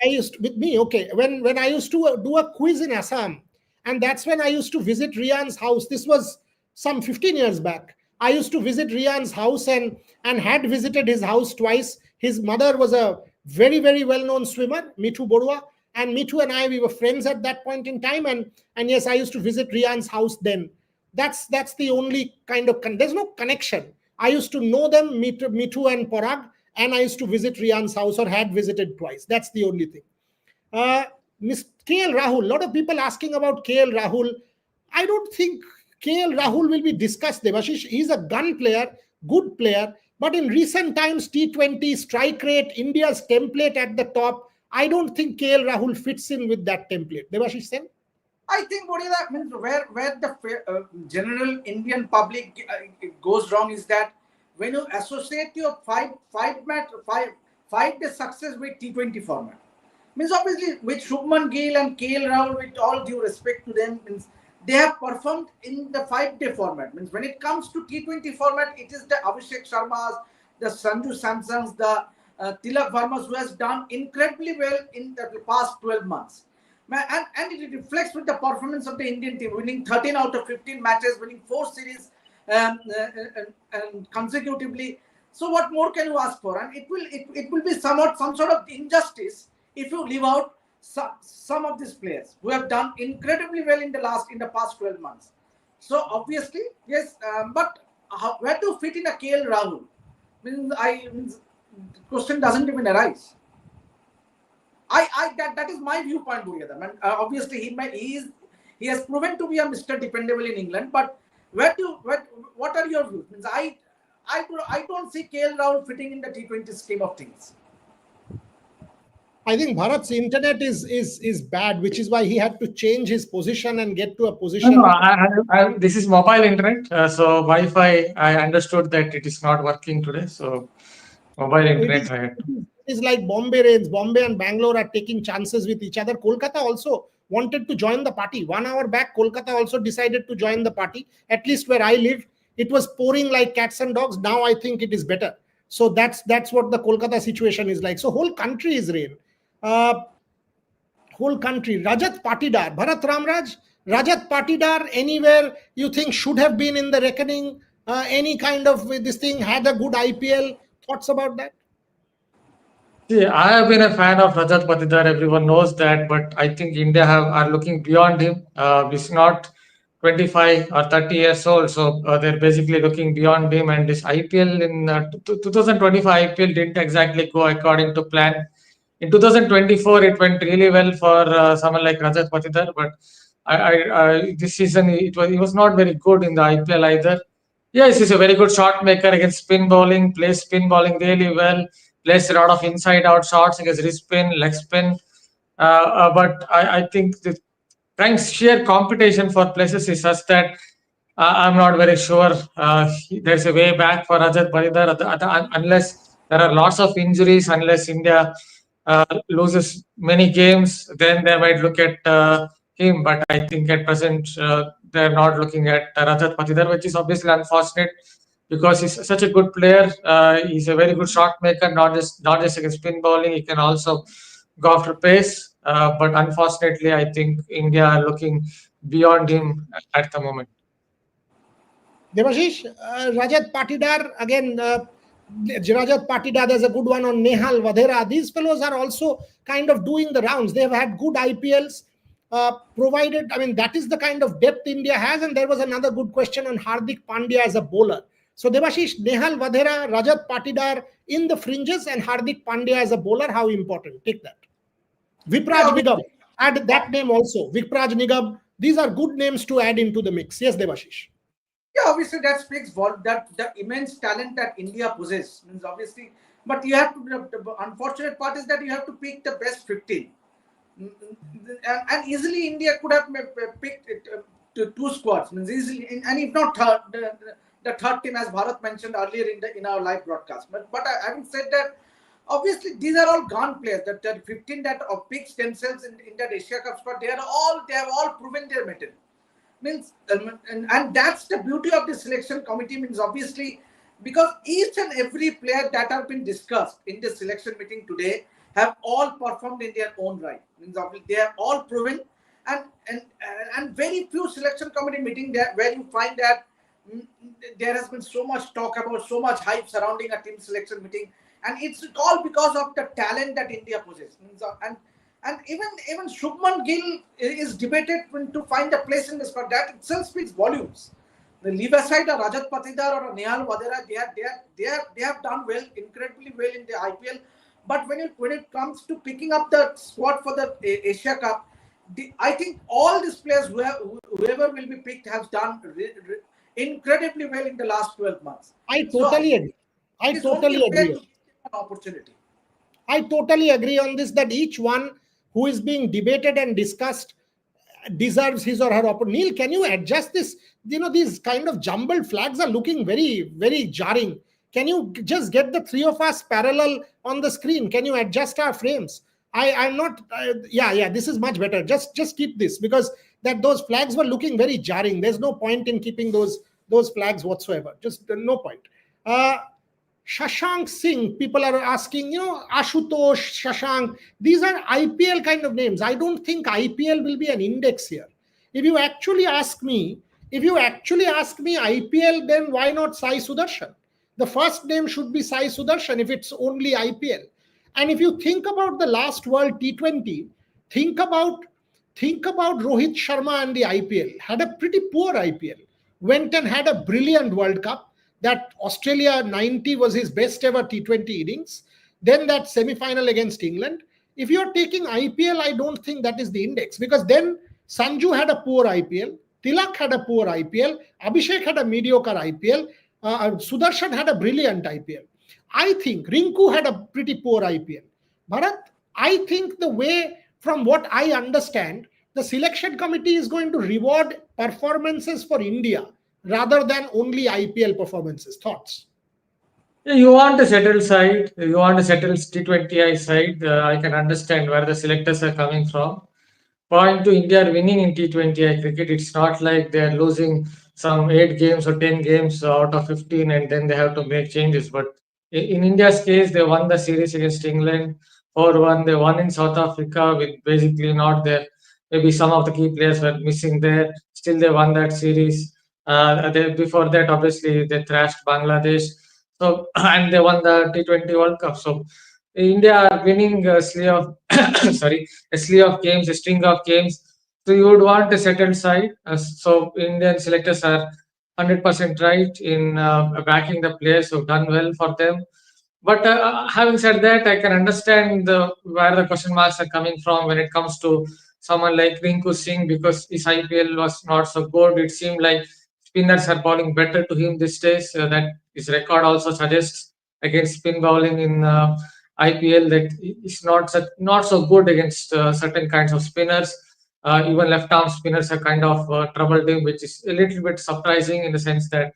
used with me. Okay, when I used to do a quiz in Assam, and that's when I used to visit Rian's house. This was some 15 years back. I used to visit Rian's house and had visited his house twice. His mother was a very, very well-known swimmer, Mithu Borua, and Mithu and I, we were friends at that point in time. And yes, I used to visit Rian's house then. That's the only kind of there's no connection. I used to know them, Mithu and Parag, and I used to visit Rian's house or had visited twice. That's the only thing. Miss KL Rahul, a lot of people asking about KL Rahul. I don't think KL Rahul will be discussed, Devashish. He's a gun player, good player, but in recent times, T20, strike rate, India's template at the top, I don't think KL Rahul fits in with that template. Devashish Sen? I think what is that means where the general Indian public goes wrong is that when you associate your five-day success with T20 format, means obviously with Shubman Gill and KL Rahul, with all due respect to them, means they have performed in the 5-day format. Means when it comes to T20 format, it is the Abhishek Sharmas, the Sanju Samsons, the Tilak Varmas who has done incredibly well in the past 12 months. And it reflects with the performance of the Indian team, winning 13 out of 15 matches, winning 4 series and consecutively. So what more can you ask for? And it will be somewhat some sort of injustice if you leave out some of these players who have done incredibly well in the past 12 months. So obviously, yes, but where to fit in a KL Rahul? The question doesn't even arise. That is my viewpoint, Buryada. And obviously, he has proven to be a Mr. Dependable in England. But what are your views? I don't see KL Rahul fitting in the T20 scheme of things. I think Bharat's internet is bad, which is why he had to change his position and get to a position. No, this is mobile internet, so Wi-Fi. I understood that it is not working today, so mobile internet. It's like Bombay rains. Bombay and Bangalore are taking chances with each other. Kolkata also wanted to join the party. 1 hour back, Kolkata also decided to join the party. At least where I live, it was pouring like cats and dogs. Now I think it is better. So that's what the Kolkata situation is like. So whole country is rain. Whole country. Rajat Patidar, Bharat Ramraj, Rajat Patidar, anywhere you think should have been in the reckoning, any kind of this thing, had a good IPL. Thoughts about that? See, I have been a fan of Rajat Patidar. Everyone knows that, but I think India are looking beyond him. He's not 25 or 30 years old, so they're basically looking beyond him. And this IPL in 2025 IPL didn't exactly go according to plan. In 2024, it went really well for someone like Rajat Patidar, but this season he was not very good in the IPL either. Yes, he's a very good shot maker against spin bowling, plays spin bowling really well, plays a lot of inside-out shots against wrist spin, leg spin. But I think the sheer competition for places is such that I'm not very sure there's a way back for Rajat Patidar unless there are lots of injuries, unless India loses many games, then they might look at him. But I think at present they're not looking at Rajat Patidar, which is obviously unfortunate because he's such a good player. He's a very good shot maker, not just against spin bowling. He can also go after pace. But unfortunately, I think India are looking beyond him at the moment. Devashish, Rajat Patidar, again, Rajat Patidar, there's a good one on Nehal Vadera. These fellows are also kind of doing the rounds. They've had good IPLs. provided, I mean, that is the kind of depth India has. And there was another good question on Hardik Pandya as a bowler. So Devashish, Nehal Vadhera, Rajat Patidar in the fringes, and Hardik Pandya as a bowler, how important? Take that. Vipraj Yeah, Nigam, add that name also. Vipraj Nigam, these are good names to add into the mix. Yes, Devashish. yeah, obviously that speaks that the immense talent that India possesses means obviously, but you have to. The unfortunate part is that you have to pick the best 15. And easily India could have picked it, to two squads, means easily, and if not third, the third team as Bharat mentioned earlier in our live broadcast. But having said that, obviously these are all gone players. That 15 that picks themselves in that Asia Cup squad, they have all proven their mettle. Means and that's the beauty of the selection committee, means obviously, because each and every player that have been discussed in the selection meeting today have all performed in their own right, means obviously they are all proven. And very few selection committee meeting there where you find that there has been so much talk about, so much hype surrounding a team selection meeting, and it's all because of the talent that India possesses. And even Shubman Gill is debated to find a place in the squad. That itself speaks volumes. Leave aside a Rajat Patidar or a Nehal Vadera, they have done well, incredibly well in the IPL. But when it comes to picking up the squad for the Asia Cup, I think all these players, whoever will be picked, has done incredibly well in the last 12 months. I totally agree. I It's only totally fair agree. to give an opportunity. I totally agree on this, that each one who is being debated and discussed deserves his or her opportunity. Neil, can you adjust this? These kind of jumbled flags are looking very, very jarring. Can you just get the three of us parallel on the screen? Can you adjust our frames? I'm not. Yeah. This is much better. Just keep this, because those flags were looking very jarring. There's no point in keeping those flags whatsoever. Just no point. Shashank Singh, people are asking, Ashutosh, Shashank, these are IPL kind of names. I don't think IPL will be an index here. If you actually ask me, IPL, then why not Sai Sudarshan? The first name should be Sai Sudarshan if it's only IPL. And if you think about the last World T20, think about Rohit Sharma and the IPL. Had a pretty poor IPL. Went and had a brilliant World Cup. That Australia 90 was his best ever T20 innings. Then that semi-final against England. If you're taking IPL, I don't think that is the index, because then Sanju had a poor IPL, Tilak had a poor IPL, Abhishek had a mediocre IPL, Sudarshan had a brilliant IPL. I think Rinku had a pretty poor IPL. Bharat, I think the way, from what I understand, the selection committee is going to reward performances for India rather than only IPL performances. Thoughts? Yeah, you want a settled side, you want a settled T20I side. I can understand where the selectors are coming from. Point to India winning in T20I cricket. It's not like they're losing some 8 games or 10 games out of 15 and then they have to make changes. But in India's case, they won the series against England 4-1. They won in South Africa with basically not there. Maybe some of the key players were missing there. Still, they won that series. Before that, obviously, they thrashed Bangladesh. So and they won the T20 World Cup. So India are winning a slew of sorry, a slew of games, a string of games. So you would want a settled side. So Indian selectors are 100% right in backing the players who've done well for them. But having said that, I can understand where the question marks are coming from when it comes to someone like Rinku Singh, because his IPL was not so good. It seemed like spinners are bowling better to him these days. That his record also suggests against spin bowling in IPL that is not so good against certain kinds of spinners. Even left arm spinners are kind of troubled him, which is a little bit surprising in the sense that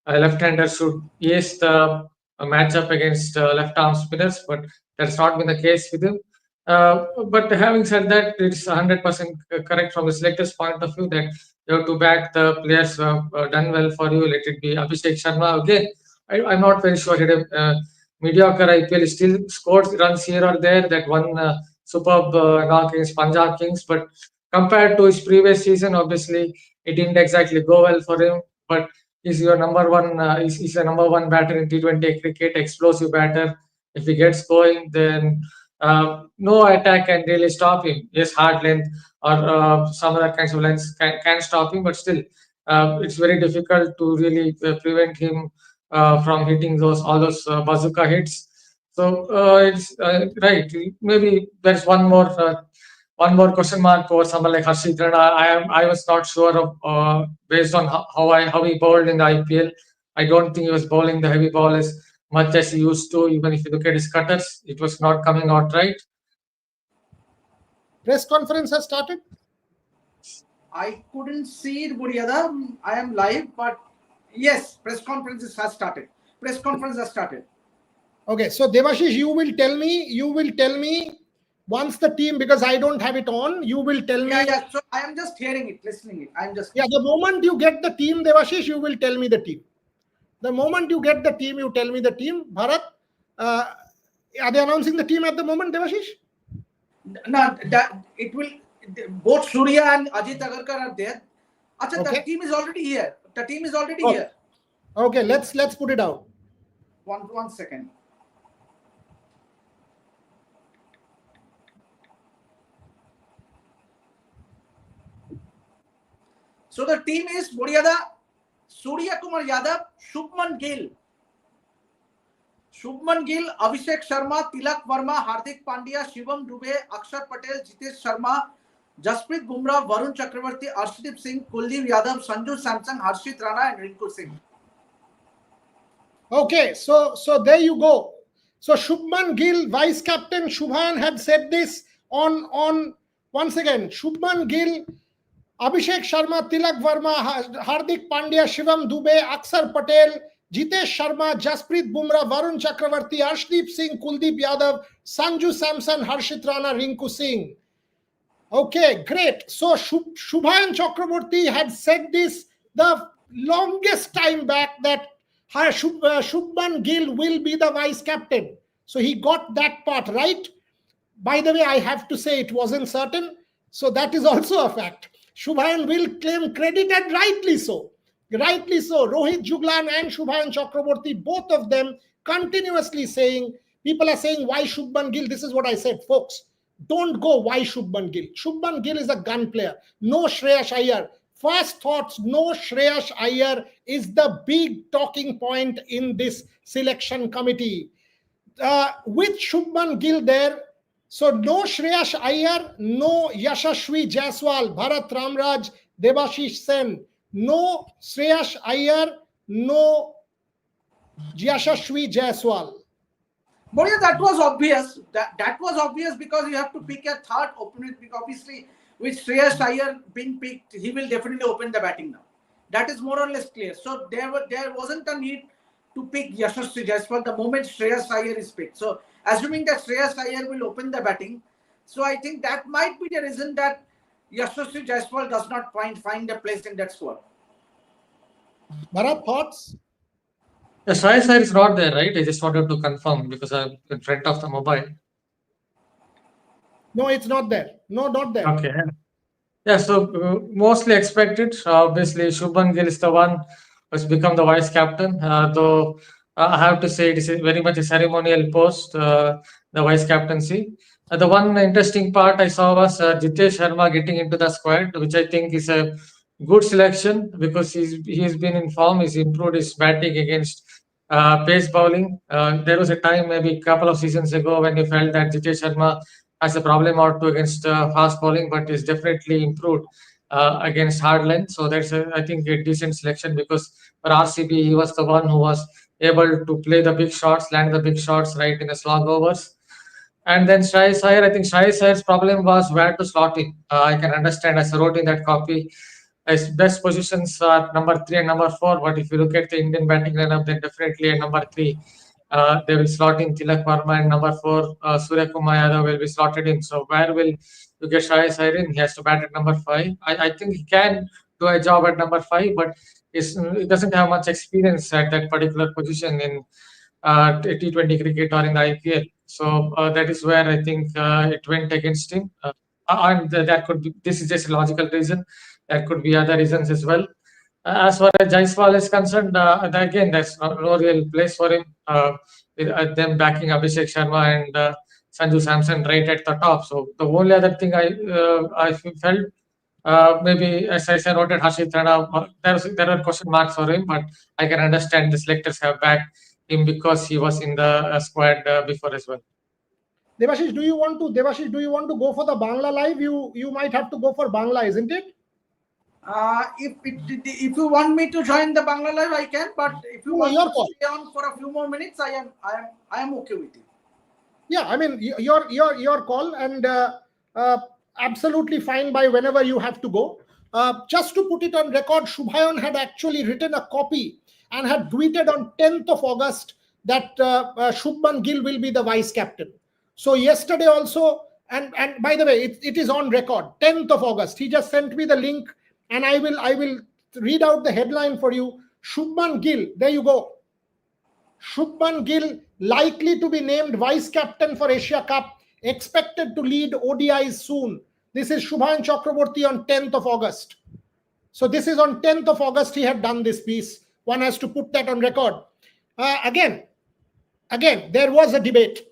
left-handers should ace the matchup against left-arm spinners, but that's not been the case with him. But having said that, it's 100% correct from the selector's point of view that you have to back the players who have done well for you. Let it be Abhishek Sharma. Again, I'm not very sure. He had a mediocre IPL. He still scored runs here or there. That one superb knock against Punjab Kings. But compared to his previous season, obviously, it didn't exactly go well for him. But he's your number one. He's a number one batter in T20 cricket, explosive batter. If he gets going, then no attack can really stop him. Yes, hard length or some other kinds of lengths can stop him, but still, it's very difficult to really prevent him from hitting those all those bazooka hits. So it's right. Maybe there's one more question mark for someone like Harshit Rana. I was not sure of based on how he bowled in the IPL. I don't think he was bowling the heavy ball as much as he used to. Even if you look at his cutters, it was not coming out right. Press conference has started. I couldn't see it, Buryada. I am live, but yes, press conference has started. Press conference has started. Okay, so Devashish, you will tell me once the team, because I don't have it on, you will tell me. Yeah. So I am just hearing it, listening it. I'm just. Yeah, the moment you get the team, Devashish, you will tell me the team. The moment you get the team, you tell me the team. Bharat, are they announcing the team at the moment, Devashish? No, that it will. Both Surya and Ajit Agarkar are there. Achha, Okay. the team is already here. The team is already Okay. here. Okay, let's put it out. One second. So the team is Buryada, Surya Kumar Yadav, Shubman Gill, Abhishek Sharma, Tilak Verma, Hardik Pandya, Shivam Dubey, Akshar Patel, Jitesh Sharma, Jasprit Bumrah, Varun Chakravarti, Arshdeep Singh, Kuldeep Yadav, Sanju Samson, Harshit Rana, and Rinku Singh. Okay, so there you go. So Shubman Gill, vice captain, Shubhan had said this on once again. Shubman Gill, Abhishek Sharma, Tilak Verma, Hardik Pandya, Shivam Dubey, Akshar Patel, Jitesh Sharma, Jasprit Bumrah, Varun Chakravarti, Arshdeep Singh, Kuldeep Yadav, Sanju Samson, Harshit Rana, Rinku Singh. Okay, great. So Shubhan Chakraborty had said this the longest time back that Shubman Gill will be the vice captain. So he got that part right. By the way, I have to say it wasn't certain. So that is also a fact. Shubhan will claim credit, and rightly so. Rightly so. Rohit Juglan and Shubhan Chakraborty, both of them continuously saying, people are saying, why Shubman Gill? This is what I said, folks. Don't go, why Shubman Gill? Shubman Gill is a gun player. No Shreyas Iyer. First thoughts, no Shreyas Iyer is the big talking point in this selection committee. With Shubman Gill there, so no Shreyas Iyer, no Yashashvi Jaiswal, Bharat Ramraj, Devashish Sen, no Shreyas Iyer, no Yashashvi Jaiswal. But yeah, that was obvious. That was obvious because you have to pick a third opponent. Obviously, with Shreyas Iyer being picked, he will definitely open the batting now. That is more or less clear. So there wasn't a need to pick Yashasvi Jaiswal the moment Shreyas Iyer is picked. So assuming that Shreyas Iyer will open the batting, so I think that might be the reason that Yashasvi Jaiswal does not find a place in that squad. Bharat, thoughts? The Shreyas Iyer is not there, right? I just wanted to confirm because I'm in front of the mobile. No, it's not there. No, not there. Okay. Yeah, so mostly expected. Obviously, Shubman Gill is the one who's become the vice captain. Though I have to say it is very much a ceremonial post, the vice captaincy. The one interesting part I saw was Jitesh Sharma getting into the squad, which I think is a good selection because he's been in form. He's improved his batting against pace bowling. There was a time maybe a couple of seasons ago when you felt that Jitesh Sharma has a problem or two against fast bowling, but is definitely improved against hard length. So that's I think a decent selection because for RCB he was the one who was able to play the big shots, land the big shots right in the slog overs. And then Shreyas Iyer, I think Shreyas Iyer's problem was where to slot him. I can understand, as I wrote in that copy, his best positions are number 3 and number 4. But if you look at the Indian batting lineup, then definitely at number 3, they will slot in Tilak Verma, and number 4, Surya Kumar Yadav will be slotted in. So where will you get Shreyas Iyer in? He has to bat at number 5. I think he can do a job at number 5, but he doesn't have much experience at that particular position in T20 cricket or in the IPL. So that is where I think it went against him. And that could be, this is just a logical reason. There could be other reasons as well. As far as Jaiswal is concerned, again, there's no real place for him. With them backing Abhishek Sharma and Sanju Samson right at the top. So the only other thing I felt maybe, as I said, noted Harshit Rana, there are question marks for him, but I can understand the selectors have backed him because he was in the squad before as well. Devashish, do you want to go for the Bangla live? You might have to go for Bangla, isn't it? If you want me to join the Bangla live, I can. But if you No, want your to call. stay on for a few more minutes, I am okay with it. Yeah, I mean your call, and absolutely fine by whenever you have to go. Just to put it on record, Shubhayan had actually written a copy and had tweeted on 10th of August that Shubman Gill will be the vice captain. So yesterday also, and by the way, it is on record, 10th of August. He just sent me the link, and I will read out the headline for you. Shubman Gill, there you go. Shubman Gill likely to be named vice captain for Asia Cup, expected to lead ODIs soon. This is Shubhan Chakraborty on 10th of August. So this is on 10th of August he had done this piece. One has to put that on record. Again, there was a debate.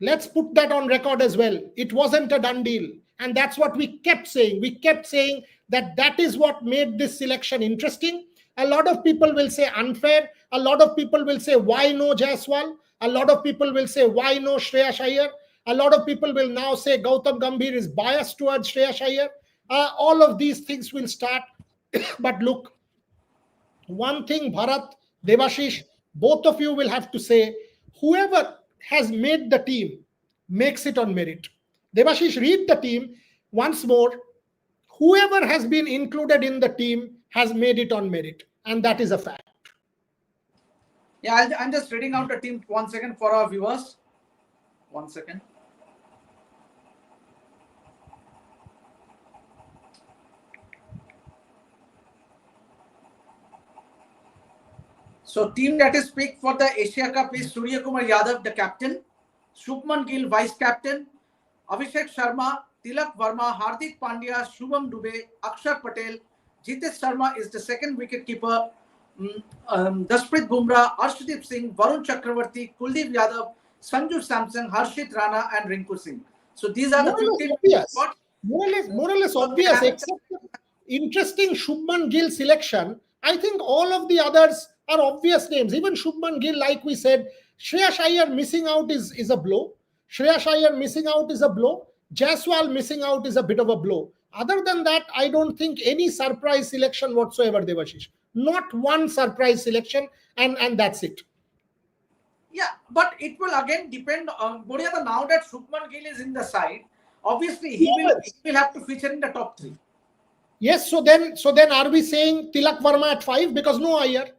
Let's put that on record as well. It wasn't a done deal. And that's what we kept saying. We kept saying that is what made this selection interesting. A lot of people will say unfair. A lot of people will say, why no Jaiswal? A lot of people will say, why no Shreyas Iyer? A lot of people will now say Gautam Gambhir is biased towards Shreyas Iyer. All of these things will start. But look, one thing, Bharat, Devashish, both of you will have to say, whoever has made the team makes it on merit. Devashish, read the team once more. Whoever has been included in the team has made it on merit, and that is a fact. Yeah, I'm just reading out the team 1 second for our viewers. 1 second. So team that is picked for the Asia Cup is Surya Kumar Yadav, the captain, Shubman Gill, vice captain, Abhishek Sharma, Tilak Verma, Hardik Pandya, Shubham Dubey, Akshar Patel, Jitesh Sharma is the second wicket keeper, Jasprit Bumrah, Arshdeep Singh, Varun Chakravarti, Kuldeep Yadav, Sanju Samson, Harshit Rana, and Rinku Singh. So these are the 15 spots. More or less obvious, except the interesting Shubman Gill selection. I think all of the others are obvious names. Even Shubman Gill, like we said, Shreyas Iyer missing out is a blow. Shreyas Iyer missing out is a blow. Jaiswal missing out is a bit of a blow. Other than that, I don't think any surprise selection whatsoever, Devashish. Not one surprise selection, and that's it. Yeah, but it will again depend on Bodhiyata. Now that Shubman Gill is in the side, obviously he will have to feature in the top 3. Yes, so then are we saying Tilak Verma at 5 because no Iyer?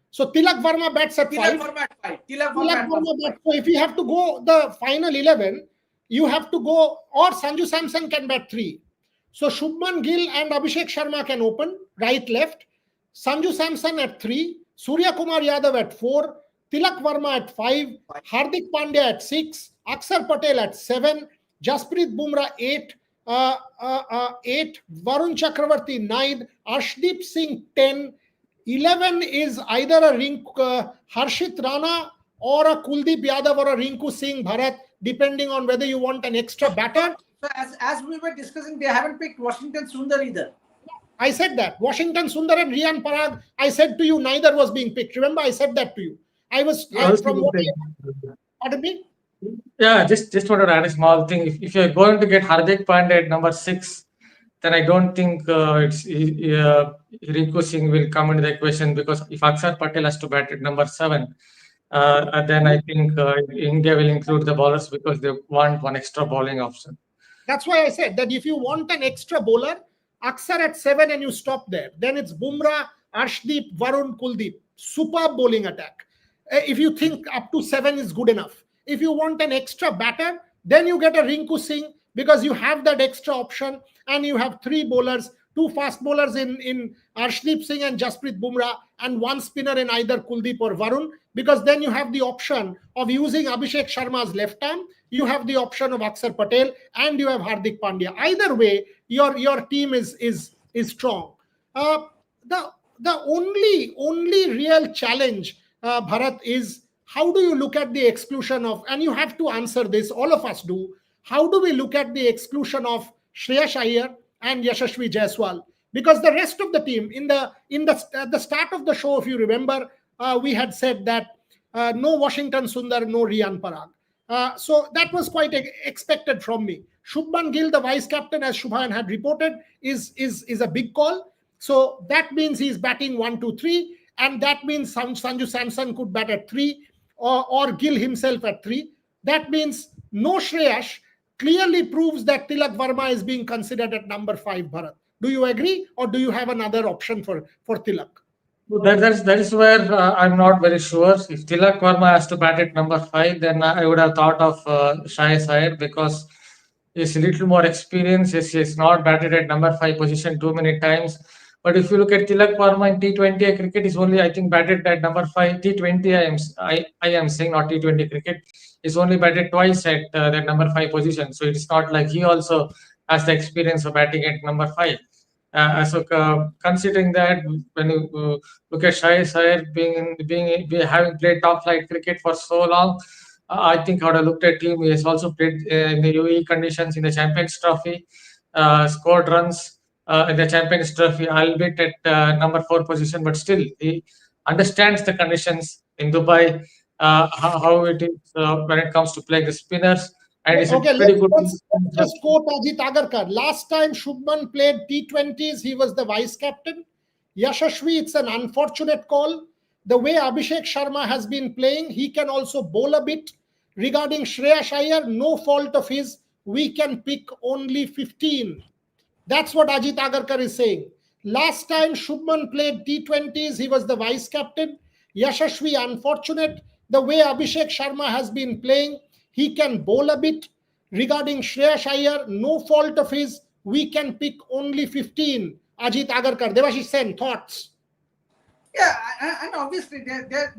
So Tilak Verma bats at 5. Tilak Verma at 5. Tilak Verma bats. So if you have to go the final 11, you have to go, or Sanju Samson can bat 3. So Shubman Gill and Abhishek Sharma can open right left. Sanju Samson at 3, Surya Kumar Yadav at 4, Tilak Verma at 5, Hardik Pandya at 6, Akshar Patel at 7, Jasprit Bumrah 8, 8, Varun Chakravarti 9, Arshdeep Singh 10, 11 is either a Harshit Rana or a Kuldeep Yadav or a Rinku Singh, Bharat, depending on whether you want an extra batter. So as we were discussing, they haven't picked Washington Sundar either. I said that. Washington Sundar and Rian Parag, I said to you, neither was being picked. Remember, I said that to you. Pardon me? Yeah, just wanted to add a small thing. If you're going to get Hardik Pandya at number 6, then I don't think Rinku Singh will come into the equation, because if Akshar Patel has to bat at number 7, then I think India will include the bowlers because they want one extra bowling option. That's why I said that if you want an extra bowler, Akshar at 7 and you stop there. Then it's Bumrah, Arshdeep, Varun, Kuldeep. Superb bowling attack. If you think up to 7 is good enough. If you want an extra batter, then you get a Rinku Singh, because you have that extra option, and you have 3 bowlers, 2 fast bowlers in Arshdeep Singh and Jasprit Bumrah, and 1 spinner in either Kuldeep or Varun, because then you have the option of using Abhishek Sharma's left arm, you have the option of Akshar Patel, and you have Hardik Pandya. Either way, your team is strong. The only real challenge, Bharat, is how do you look at the exclusion of, and you have to answer this, all of us do, how do we look at the exclusion of Shreyas Iyer and Yashasvi Jaiswal? Because the rest of the team, at the start of the show, if you remember, we had said that no Washington Sundar, no Riyan Parag. So that was quite expected from me. Shubman Gill, the vice captain, as Shubhan had reported, is a big call. So that means he's batting 1, 2, 3, and that means Sanju Samson could bat at 3, or Gill himself at 3. That means no Shreyas clearly proves that Tilak Verma is being considered at number 5, Bharat. Do you agree, or do you have another option for Tilak? That is where I'm not very sure. If Tilak Verma has to bat at number 5, then I would have thought of Shreyas Iyer, because he's a little more experienced. Yes, he's not batted at number 5 position too many times. But if you look at Tilak Verma in T20 cricket, he's only, I think, batted at number 5. T20, I am saying, not T20 cricket. He's only batted twice at that number 5 position. So it's not like he also has the experience of batting at number 5. Considering that, when you look at Shreyas Iyer having played top flight cricket for so long, I think I would have looked at him. He has also played in the UAE conditions in the Champions Trophy, scored runs in the Champions Trophy, albeit at number 4 position, but still he understands the conditions in Dubai, how it is when it comes to playing the spinners. And it's Okay, a pretty good. let's just quote Ajit Agarkar. Last time Shubman played T20s, he was the vice captain. Yashasvi, it's an unfortunate call. The way Abhishek Sharma has been playing, he can also bowl a bit. Regarding Shreyas Iyer, no fault of his. We can pick only 15. That's what Ajit Agarkar is saying. Last time Shubman played T20s, he was the vice captain. Yashasvi, unfortunate. The way Abhishek Sharma has been playing, he can bowl a bit. Regarding Shreyas Iyer, no fault of his. We can pick only 15. Ajit Agarkar. Devashish Sen, thoughts? Yeah, and obviously there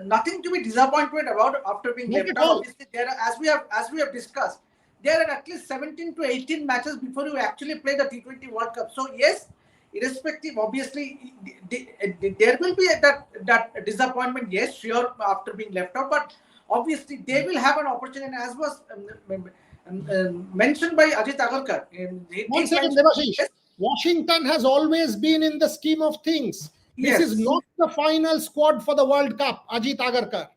nothing to be disappointed about after being left out. Obviously, as we have discussed, there are at least 17 to 18 matches before you actually play the T20 World Cup. So yes, irrespective, obviously there will be that disappointment. Yes, sure, after being left out, but obviously they will have an opportunity, as was mentioned by Ajit Agarkar. One second, Devashish. Yes. Washington has always been in the scheme of things. This is not the final squad for the World Cup, Ajit Agarkar.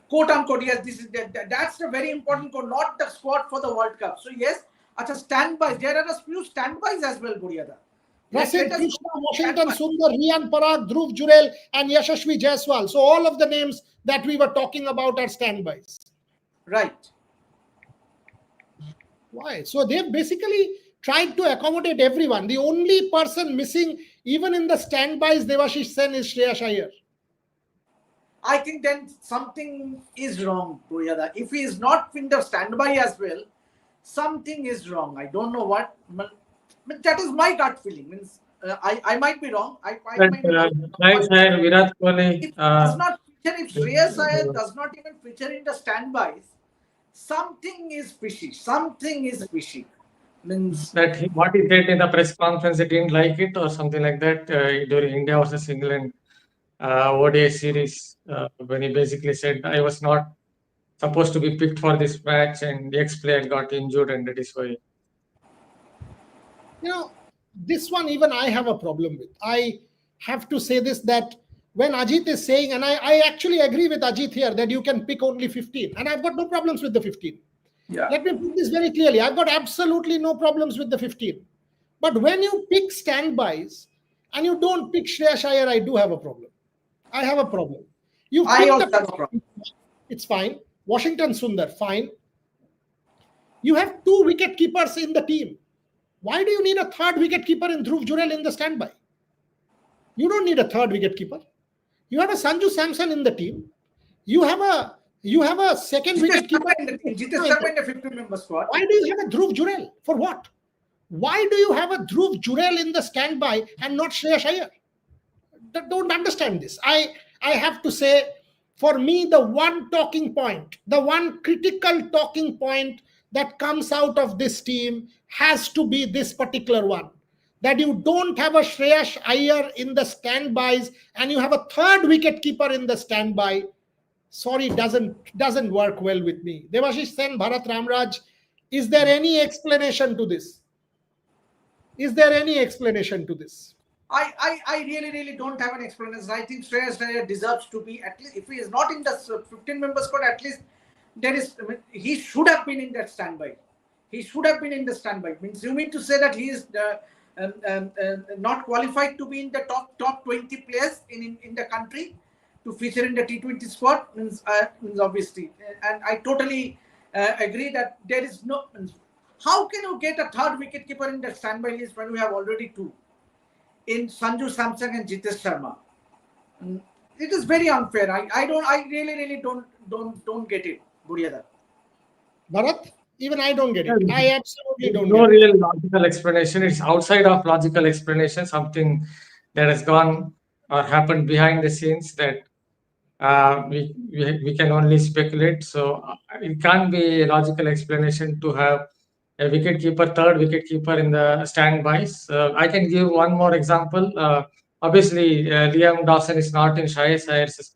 Quote unquote, yes, that's a very important quote, not the squad for the World Cup. So yes, at a standby, there are a few standbys as well, Guriada. Prasidh Krishna, Washington Sundar, Riyan Parag, Dhruv Jurel, and Yashasvi Jaiswal. So all of the names that we were talking about are standbys. Right. Why? So they've basically tried to accommodate everyone. The only person missing, even in the standbys, Devashish Sen, is Shreyas Iyer. I think then something is wrong, Guriada. If he is not in the standby as well, something is wrong. I don't know what. But that is my gut feeling. Means I might be wrong. Virat Kohli. If does not feature, if Shreyas Iyer does not even feature in the standbys, something is fishy. Something is fishy. Means that what he said in the press conference, he didn't like it or something like that during India versus England ODI series, when he basically said, I was not supposed to be picked for this match and the ex-player got injured, and that is why. This one even I have a problem with. I have to say this, that when Ajit is saying, and I actually agree with Ajit here, that you can pick only 15, and I've got no problems with the 15. Yeah. Let me put this very clearly. I've got absolutely no problems with the 15. But when you pick standbys and you don't pick Shreyas Iyer, I do have a problem. I have a problem. I also have a problem. It's fine. Washington Sundar, fine. You have 2 wicket keepers in the team. Why do you need a 3rd wicket keeper in Dhruv Jurel in the standby? You don't need a 3rd wicket keeper. You have a Sanju Samson in the team. You have a 2nd wicket keeper in the team. 15-member squad. Why do you have a Dhruv Jurel? For what? Why do you have a Dhruv Jurel in the standby and not Shreyas Iyer? Don't understand this. I have to say, for me, the one talking point, the one critical talking point that comes out of this team has to be this particular one. That you don't have a Shreyas Iyer in the standbys and you have a 3rd wicket keeper in the standby. sorry, doesn't work well with me. Devashish Sen, Bharat Ramraj, is there any explanation to this? Is there any explanation to this? I really don't have an explanation. I think Shreyas Iyer deserves to be, at least if he is not in the 15-member squad, at least there is, he should have been in that standby. He should have been in the standby. Means you mean to say that he is not qualified to be in the top 20 players in the country to feature in the T20 squad? Means obviously, and I totally agree that there is no. How can you get a third wicketkeeper in the standby list when we have already two in Sanju Samson and Jitesh Sharma? It is very unfair. I really don't get it, Buryada. Bharat, even I don't get it. I absolutely don't No get it. real logical explanation. It's outside of logical explanation, something that has gone or happened behind the scenes that we can only speculate. So it can't be a logical explanation to have a third wicketkeeper in the standbys. I can give one more example. Obviously, Liam Dawson is not in Shreyas Iyer's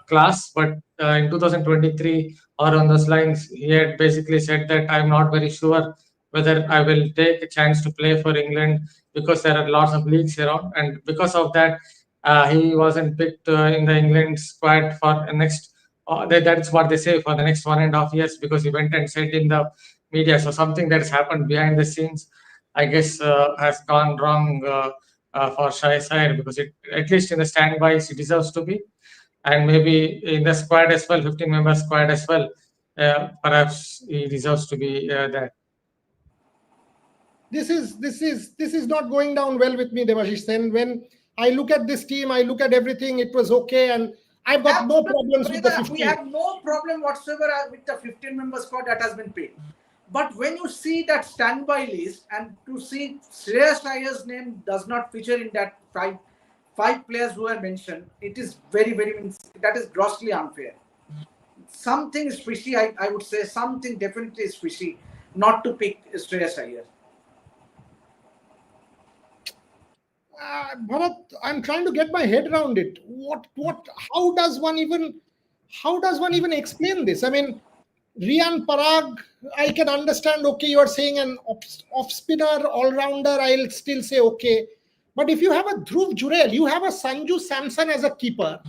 class, but in 2023 or on those lines, he had basically said that I'm not very sure whether I will take a chance to play for England because there are lots of leagues around, and because of that, he wasn't picked in the England squad for the next. That's what they say, for the next 1.5 years, because he went and said in the media. So something that's happened behind the scenes, I guess, has gone wrong for Shreyas Iyer, because at least in the standbys, he deserves to be, and maybe in the squad as well, 15-member squad as well. Perhaps he deserves to be there. This is not going down well with me, Devashish Sen. When I look at this team, I look at everything, it was okay, and I've got no problems with the 15. We have no problem whatsoever with the 15-member squad that has been paid. But when you see that standby list and to see Shreyas Iyer's name does not feature in that five players who are mentioned, it is very, that is grossly unfair. Something is fishy, I would say. Something definitely is fishy not to pick Shreyas Iyer. Bharat, I'm trying to get my head around it. How does one even explain this? I mean, Rian Parag, I can understand, okay, you are saying an off-spinner, all-rounder, I'll still say okay. But if you have a Dhruv Jurel, you have a Sanju Samson as a keeper,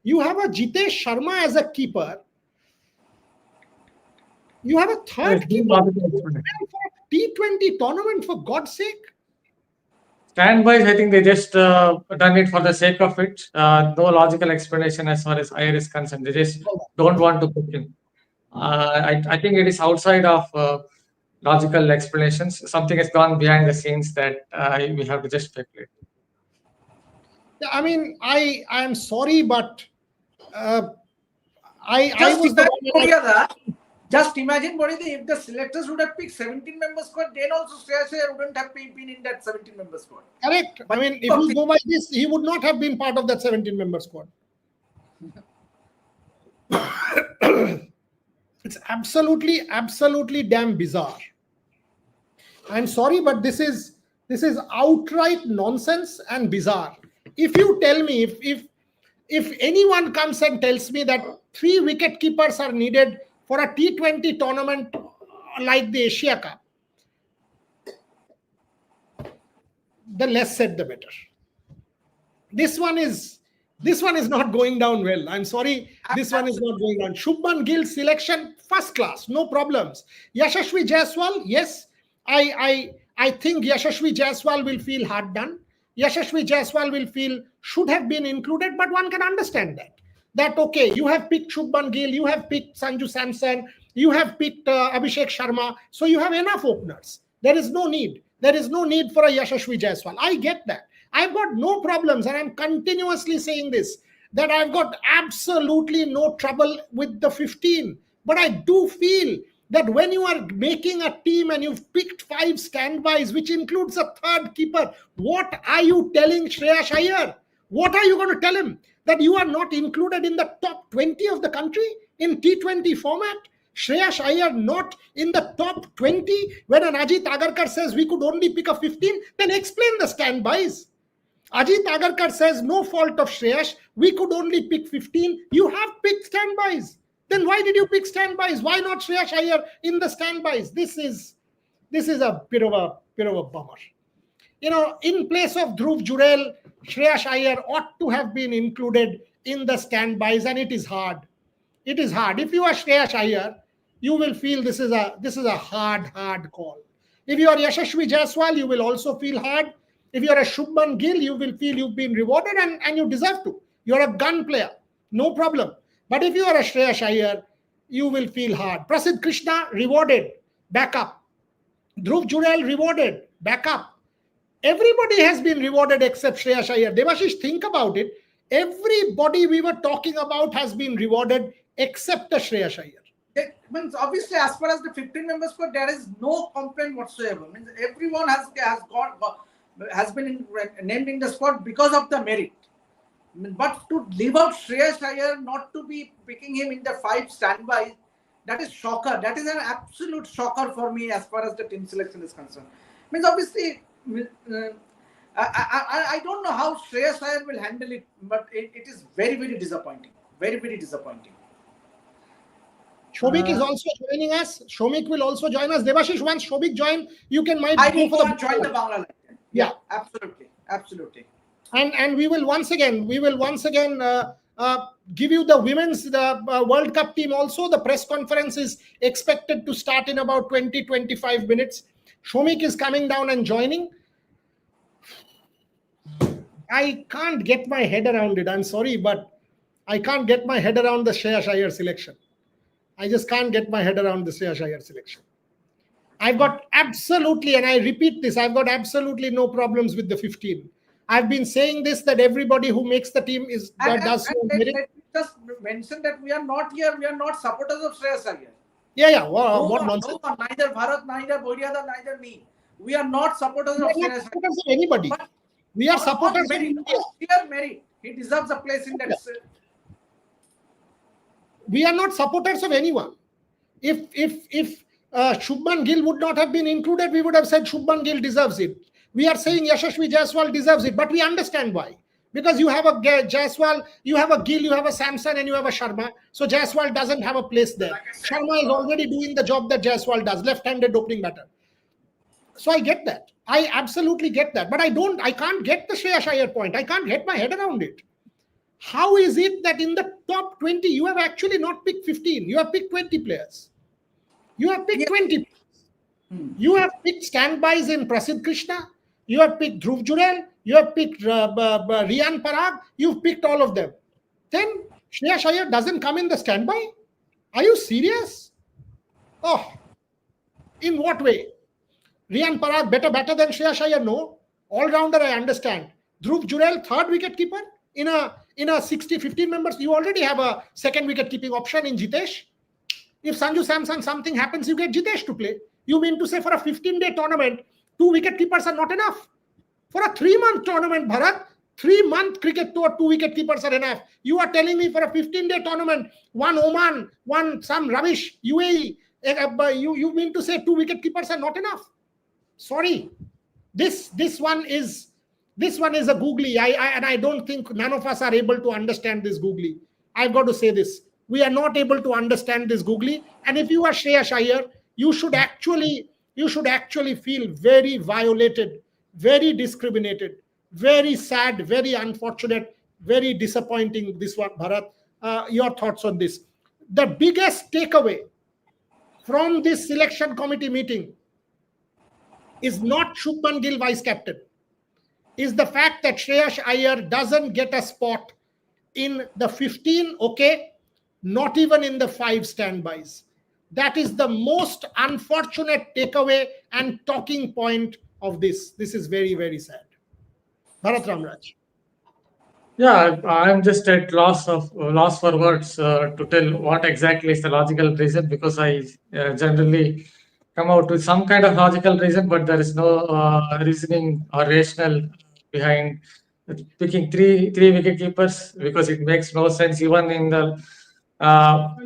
you have a Jitesh Sharma as a keeper, you have a third keeper for T20 tournament, for God's sake. Standbys, I think they just done it for the sake of it. No logical explanation as far as Iyer is concerned. They just don't want to put him. I think it is outside of logical explanations. Something has gone behind the scenes that we have to just speculate. Yeah, I mean, I am sorry, but just imagine, Bodhi, if the selectors would have picked 17-member squad, then also Shreyas Iyer wouldn't have been in that 17-member squad. Correct. But I mean, if you go by this, he would not have been part of that 17-member squad. It's absolutely damn bizarre. I'm sorry, but this is outright nonsense and bizarre. If you tell me, if anyone comes and tells me that 3 wicket keepers are needed for a T20 tournament like the Asia Cup, the less said the better. This one is not going down well. I'm sorry, this one is not going down. Shubman Gill's selection, first class, no problems. Yashasvi Jaiswal, yes, I think Yashasvi Jaiswal will feel hard done. Yashasvi Jaiswal will feel should have been included, but one can understand that okay, you have picked Shubman Gill, you have picked Sanju Samson, you have picked Abhishek Sharma, so you have enough openers. There is no need for a Yashasvi Jaiswal. I get that. I've got no problems, and I'm continuously saying this, that I've got absolutely no trouble with the 15. But I do feel that when you are making a team and you've picked 5 standbys, which includes a third keeper, what are you telling Shreyas Iyer? What are you going to tell him? That you are not included in the top 20 of the country in T20 format? Shreyas Iyer not in the top 20 when an Ajit Agarkar says we could only pick a 15? Then explain the standbys. Ajit Agarkar says, no fault of Shreyas. We could only pick 15. You have picked standbys. Then why did you pick standbys? Why not Shreyas Iyer in the standbys? This is a bit of a bummer. In place of Dhruv Jurel, Shreyas Iyer ought to have been included in the standbys, and it is hard. It is hard. If you are Shreyas Iyer, you will feel this is a hard call. If you are Yashasvi Jaiswal, you will also feel hard. If you are a Shubman Gill, you will feel you've been rewarded and you deserve to. You're a gun player, no problem. But if you are a Shreyas Iyer, you will feel hard. Prasidh Krishna, rewarded, back up. Dhruv Jurel, rewarded, back up. Everybody has been rewarded except Shreyas Iyer. Devashish, think about it. Everybody we were talking about has been rewarded except the Shreyas Iyer. It means obviously, as far as the 15 members squad, there is no complaint whatsoever. Means everyone has been named in the squad because of the merit. But to leave out Shreyas Iyer, not to be picking him in the 5 standby, that is shocker. That is an absolute shocker for me as far as the team selection is concerned. Means obviously, I don't know how Shreyas Iyer will handle it, but it is very, very disappointing. Very, very disappointing. Shomik is also joining us. Shomik will also join us. Devashish, once Shomik join, you might go for join the Bangla line. Yeah, absolutely. And we will once again give you the women's World Cup team also. The press conference is expected to start in about 20-25 minutes. Shomik is coming down and joining. I can't get my head around it. I'm sorry, but I can't get my head around the Shreyas Iyer selection. I just can't get my head around the Shreyas Iyer selection. I've got absolutely, and I repeat this, I've got absolutely no problems with the 15. I've been saying this, that everybody who makes the team does so. Let me just mention that we are not supporters of Shreyas Iyer. Yeah. What nonsense? No, neither Bharat, neither Boyada, neither me. We are not supporters of Shreyas Iyer. Supporters of anybody. But we are supporters of merit. Merit. He deserves a place in that. We are not supporters of anyone. If Shubman Gill would not have been included, we would have said Shubman Gill deserves it. We are saying Yashasvi Jaiswal deserves it, but we understand why. Because you have a Jaiswal, you have a Gill, you have a Samson, and you have a Sharma. So Jaiswal doesn't have a place there. Sharma is already doing the job that Jaiswal does, left-handed opening batter. So I get that. I absolutely get that. But I can't get the Shreyas Iyer point. I can't get my head around it. How is it that in the top 20, you have actually not picked 15? You have picked 20 players. You have picked 20 players. You have picked standbys in Prasidh Krishna. You have picked Dhruv Jurel. You have picked Riyan Parag. You've picked all of them. Then Shreyas Iyer doesn't come in the standby? Are you serious? Oh, in what way? Riyan Parag better than Shreyas Iyer? No. All-rounder, I understand. Dhruv Jurel, 3rd wicket-keeper? In a 15 members, you already have a 2nd wicket-keeping option in Jitesh. If Sanju Samson something happens, you get Jitesh to play. You mean to say for a 15-day tournament, 2 wicket-keepers are not enough? For a 3-month tournament, Bharat, 3-month cricket tour, 2 wicket-keepers are enough. You are telling me for a 15-day tournament, 1 Oman, 1 some rubbish, UAE, you mean to say 2 wicket-keepers are not enough? Sorry. This one is a googly. I don't think none of us are able to understand this googly. I've got to say this. We are not able to understand this googly. And if you are Shreyas Iyer, you should actually feel very violated, very discriminated, very sad, very unfortunate, very disappointing. This one, Bharat. Your thoughts on this? The biggest takeaway from this selection committee meeting is not Shubman Gill vice captain. Is the fact that Shreyas Iyer doesn't get a spot in the 15, okay, not even in the 5 standbys. That is the most unfortunate takeaway and talking point of this. This is very, very sad. Bharat Ramraj. Yeah, I'm just at loss for words to tell what exactly is the logical reason, because I generally come out with some kind of logical reason, but there is no reasoning or rational behind picking three wicket keepers, because it makes no sense. Even in the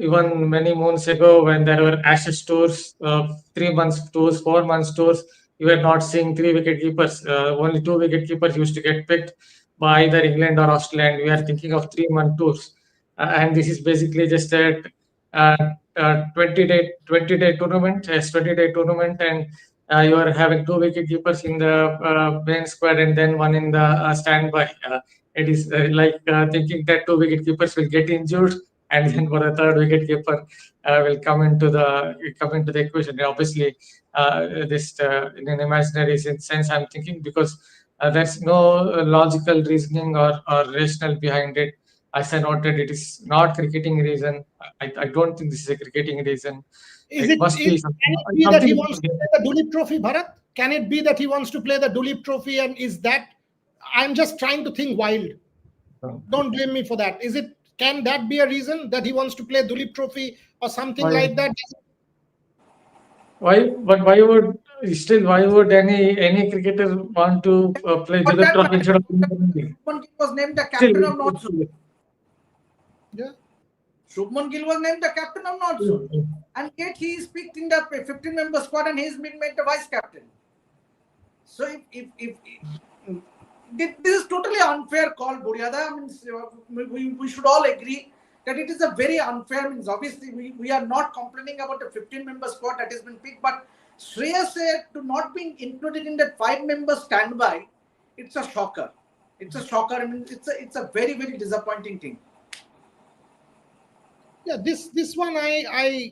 even many moons ago, when there were Ashes tours, 3 months tours, 4 months tours, you were not seeing three wicket keepers. Only two wicket keepers used to get picked by either England or Australia. And we are thinking of 3-month tours, and this is basically just a 20-day tournament, yes, 20-day tournament, and you are having two wicket keepers in the main squad and then one in the standby. It is like thinking that two wicket keepers will get injured, and then for a third wicket keeper will come into the equation. Obviously, this in an imaginary sense, I'm thinking, because there's no logical reasoning or rational behind it. As I noted, it is not cricketing reason. I don't think this is a cricketing reason. It must be Can something. it be that he Something. wants to play the Dulip Trophy, Bharat? Can it be that he wants to play the Dulip Trophy, and is that? I'm just trying to think wild. Don't blame me for that. Is it? Can that be a reason that he wants to play Dulip Trophy or something Why? like that? Why? But why would still? Why would any cricketer want to play For Duleep that Trophy matter, instead of Shubman Gill? Shubman Gill was named the Still, captain of North Zone. Yeah. Shubman Gill was named the captain of North Zone. And yet he is picked in the 15-member squad and he's been made the vice captain. So if this is totally unfair call, Buryada. I mean, we should all agree that it is a very unfair. Means obviously we are not complaining about the 15-member squad that has been picked, but Shreyas said to not being included in that 5-member standby, it's a shocker. It's a shocker. I mean, it's a very, very disappointing thing. Yeah, this one I'm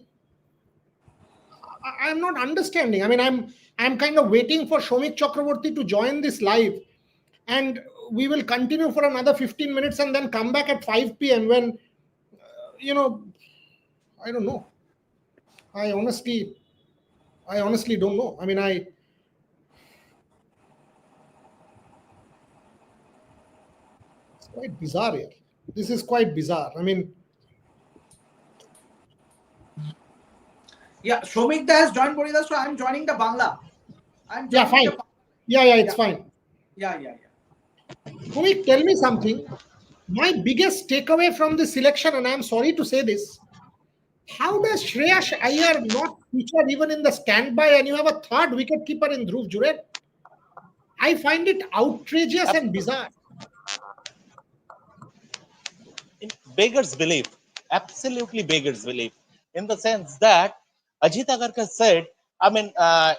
not understanding. I mean, I'm kind of waiting for Shomik Chakraborty to join this live, and we will continue for another 15 minutes and then come back at 5 p.m. when I don't know. I honestly don't know. I mean, it's quite bizarre here. This is quite bizarre. I mean, Yeah, Shomik has joined Buryada, so I'm joining the Bangla. I'm yeah, joining fine. the Yeah, it's fine. Yeah. Shomik, tell me something. My biggest takeaway from this selection, and I'm sorry to say this, how does Shreyas Iyer not feature even in the standby, and you have a third wicketkeeper in Dhruv Jurel? I find it outrageous and bizarre. In beggar's belief, absolutely beggar's belief, in the sense that Ajit Agarkar said, I mean,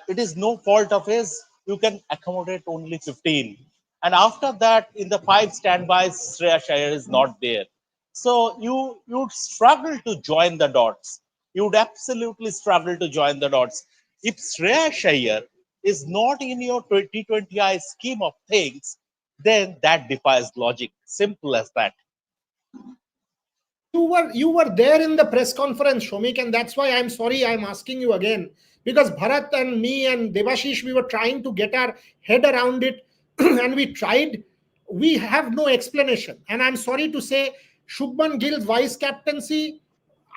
it is no fault of his, you can accommodate only 15. And after that, in the 5 standbys, Shreyas Iyer is not there. So you'd struggle to join the dots. You would absolutely struggle to join the dots. If Shreyas Iyer is not in your 2020I scheme of things, then that defies logic. Simple as that. You were there in the press conference, Shomik, and that's why I'm sorry I'm asking you again, because Bharat and me and Devashish, we were trying to get our head around it and we tried. We have no explanation, and I'm sorry to say, Shubman Gill's vice captaincy,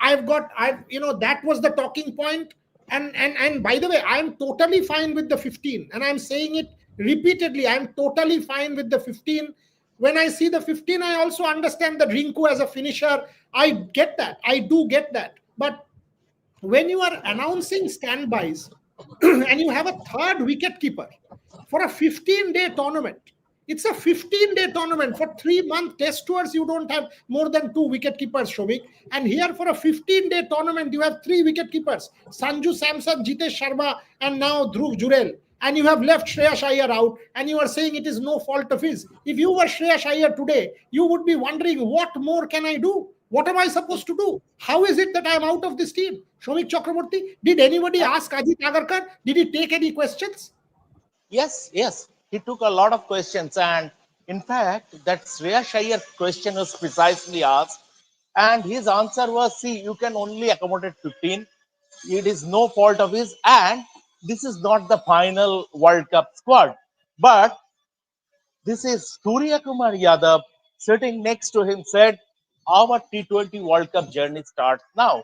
that was the talking point. And by the way, I'm totally fine with the 15, and I'm saying it repeatedly. I'm totally fine with the 15. When I see the 15, I also understand that Rinku as a finisher. I get that. I do get that. But when you are announcing standbys and you have a third wicket keeper for a 15-day tournament, it's a 15-day tournament. For 3-month test tours, you don't have more than 2 wicket keepers, Shomik. And here for a 15-day tournament, you have 3 wicket keepers: Sanju Samson, Jitesh Sharma, and now Dhruv Jurel. And you have left Shreyas Iyer out, and you are saying it is no fault of his. If you were Shreyas Iyer today, you would be wondering, what more can I do? What am I supposed to do? How is it that I am out of this team? Shomik Chakraborty, did anybody ask Ajit Agarkar? Did he take any questions? Yes. He took a lot of questions, and in fact, that Shreyas Iyer question was precisely asked, and his answer was, "See, you can only accommodate 15. It is no fault of his, and this is not the final World Cup squad." But this is Surya Kumar Yadav sitting next to him said, our T20 World Cup journey starts now.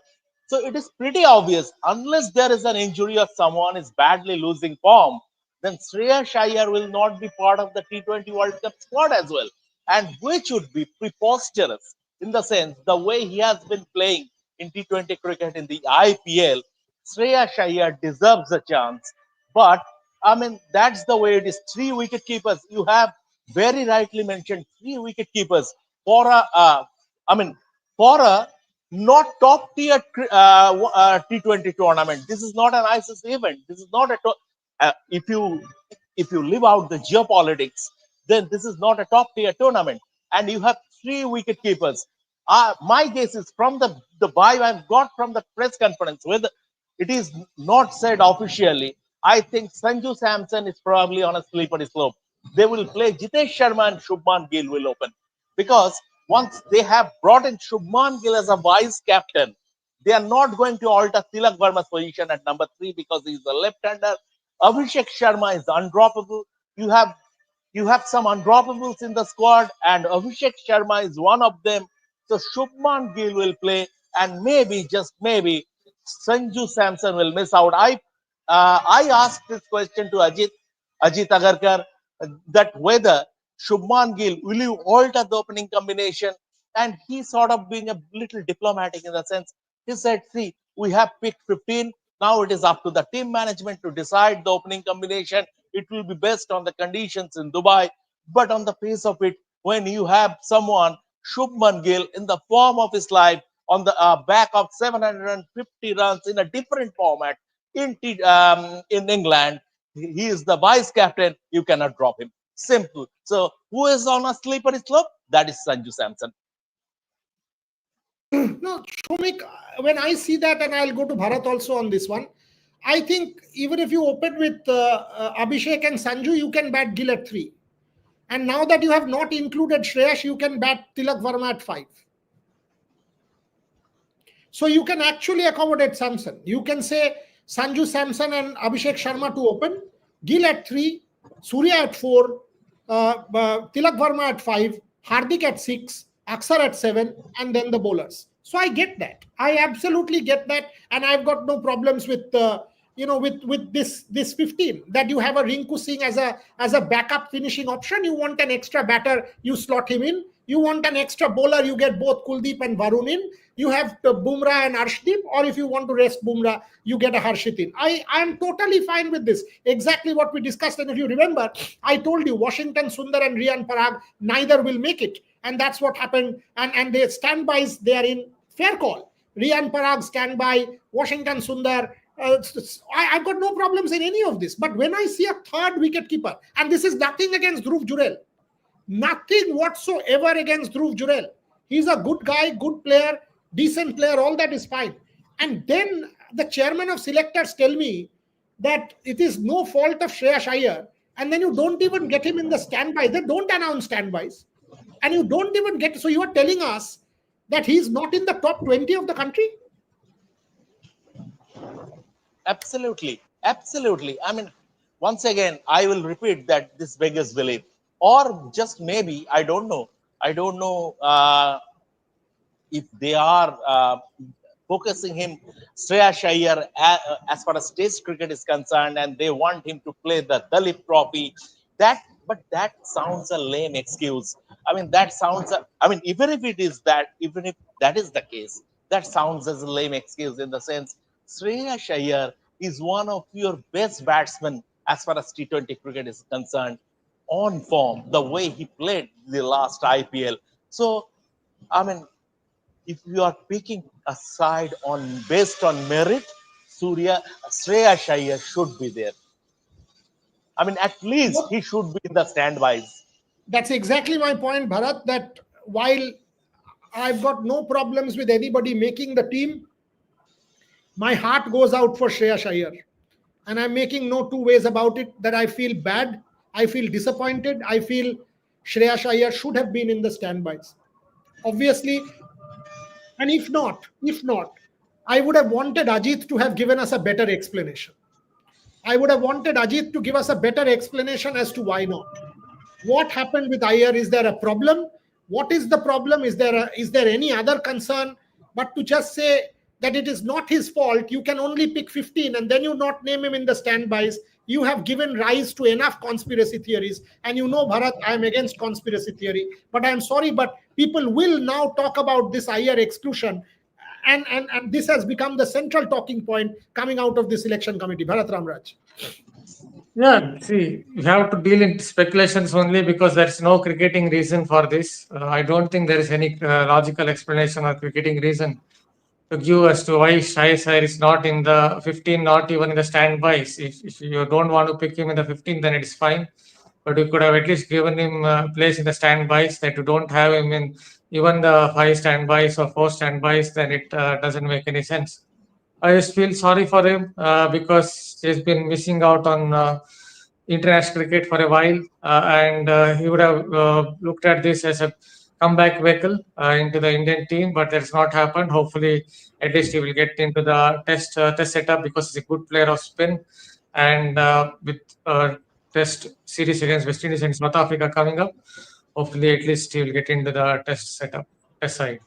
So it is pretty obvious, unless there is an injury or someone is badly losing form, then Shreyas Iyer will not be part of the T20 World Cup squad as well. And which would be preposterous in the sense the way he has been playing in T20 cricket in the IPL. Shreyas Iyer deserves a chance, but I mean, that's the way it is. Three wicket keepers. You have very rightly mentioned three wicket keepers for a, I mean, for a not top tier T20 tournament. This is not an ICC event. This is not a. If you leave out the geopolitics, then this is not a top tier tournament. And you have three wicket keepers. My guess is from the vibe I've got from the press conference, whether it is not said officially, I think Sanju Samson is probably on a slippery slope. They will play Jitesh Sharma and Shubman Gill will open, because once they have brought in Shubman Gill as a vice captain, they are not going to alter Tilak Verma's position at number 3 because he's a left-hander. Abhishek Sharma is undroppable. You have you have some undroppables in the squad, and Abhishek Sharma is one of them. So Shubman Gill will play, and maybe, just maybe, Sanju Samson will miss out. I asked this question to Ajit Agarkar, that whether Shubman Gill will you alter the opening combination, and he sort of being a little diplomatic in the sense, he said, "See, we have picked 15. Now it is up to the team management to decide the opening combination. It will be based on the conditions in Dubai." But on the face of it, when you have someone, Shubman Gill, in the form of his life, on the back of 750 runs in a different format in England, he is the vice captain. You cannot drop him. Simple. So who is on a slippery slope? That is Sanju Samson. No, Shomik, when I see that, and I'll go to Bharat also on this one, I think even if you open with Abhishek and Sanju, you can bat Gill at 3. And now that you have not included Shreyas, you can bat Tilak Verma at 5. So you can actually accommodate Samson. You can say Sanju Samson and Abhishek Sharma to open, Gill at 3, Surya at 4, Tilak Verma at 5, Hardik at 6, Aksar at 7, and then the bowlers. So I get that. I absolutely get that, and I've got no problems with with this 15, that you have a Rinku Singh as a backup finishing option. You want an extra batter, you slot him in. You want an extra bowler, you get both Kuldeep and Varun in. You have Bumrah and Arshdeep, or if you want to rest Bumrah, you get a Harshit in. I am totally fine with this. Exactly what we discussed. And if you remember, I told you Washington Sundar and Riyan Parag, neither will make it. And that's what happened. And their standbys, they are in. Fair call. Riyan Parag standby, Washington Sundar. I've got no problems in any of this. But when I see a third wicket keeper, and this is nothing against Dhruv Jurel, nothing whatsoever against Dhruv Jurel. He's a good guy, good player, decent player, all that is fine. And then the chairman of selectors tell me that it is no fault of Shreyas Iyer, and then you don't even get him in the standby. They don't announce standbys. And you don't even get, so you are telling us that he's not in the top 20 of the country? Absolutely. Absolutely. I mean, once again, I will repeat that this beggars belief. Or just maybe, I don't know. I don't know if they are focusing him, Shreyas Iyer, as far as Test cricket is concerned, and they want him to play the Dalip Trophy. But that sounds a lame excuse. I mean, that sounds. I mean, even if that is the case, that sounds as a lame excuse in the sense Shreyas Iyer is one of your best batsmen as far as T20 cricket is concerned, on form, the way he played the last IPL. So, I mean, if you are picking a side based on merit, Shreyas Iyer should be there. I mean, at least he should be in the standbys. That's exactly my point, Bharat, that while I've got no problems with anybody making the team, my heart goes out for Shreyas Iyer. And I'm making no two ways about it, that I feel bad, I feel disappointed, I feel Shreyas Iyer should have been in the standbys. Obviously, and if not, I would have wanted Ajit to have given us a better explanation. I would have wanted Ajit to give us a better explanation as to why not. What happened with Iyer? Is there a problem? What is the problem? Is there any other concern? But to just say that it is not his fault, you can only pick 15 and then you not name him in the standbys, you have given rise to enough conspiracy theories. And you know, Bharat, I am against conspiracy theory. But I am sorry, but people will now talk about this Iyer exclusion. And this has become the central talking point coming out of the selection committee. Bharat Ramraj. Yeah, see, you have to deal in speculations only because there's no cricketing reason for this. I don't think there is any logical explanation or cricketing reason to give as to why Shreyas Iyer is not in the 15, not even in the standbys. If you don't want to pick him in the 15, then it's fine. But you could have at least given him place in the standbys. That you don't have him in even the 5 standbys or 4 standbys, then it doesn't make any sense. I just feel sorry for him because he's been missing out on international cricket for a while, and he would have looked at this as a comeback vehicle into the Indian team, but that's not happened. Hopefully, at least he will get into the test setup because he's a good player of spin, and with test series against West Indies and South Africa coming up, hopefully at least he will get into the test setup, test side.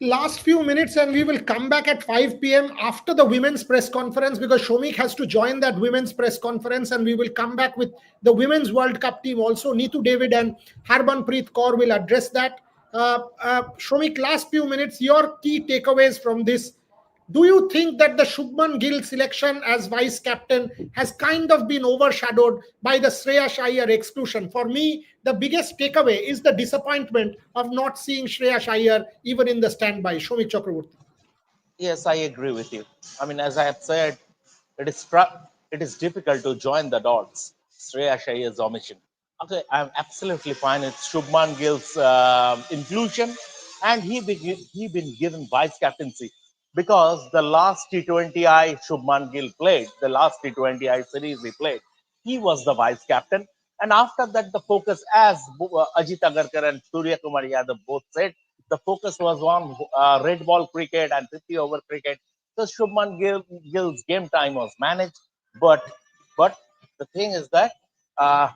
Last few minutes, and we will come back at 5 p.m. after the women's press conference, because Shomik has to join that women's press conference, and we will come back with the women's World Cup team also. Neetu David and Harmanpreet Kaur will address that. Shomik, last few minutes, your key takeaways from this. Do you think that the Shubman Gill selection as vice captain has kind of been overshadowed by the Shreyas Iyer exclusion? For me, the biggest takeaway is the disappointment of not seeing Shreyas Iyer even in the standby. Shomik Chakraborty. Yes, I agree with you. I mean, as I have said, it is difficult to join the dots. Shreyas Iyer's omission. Okay, I'm absolutely fine with Shubman Gill's inclusion, and he been given vice captaincy because the last T20I Shubman Gill played, the last T20I series he played, he was the vice captain. And after that, the focus, as Ajit Agarkar and Surya Kumar Yadav both said, the focus was on red ball cricket and 50 over cricket. So Gill's game time was managed. But but the thing is that uh,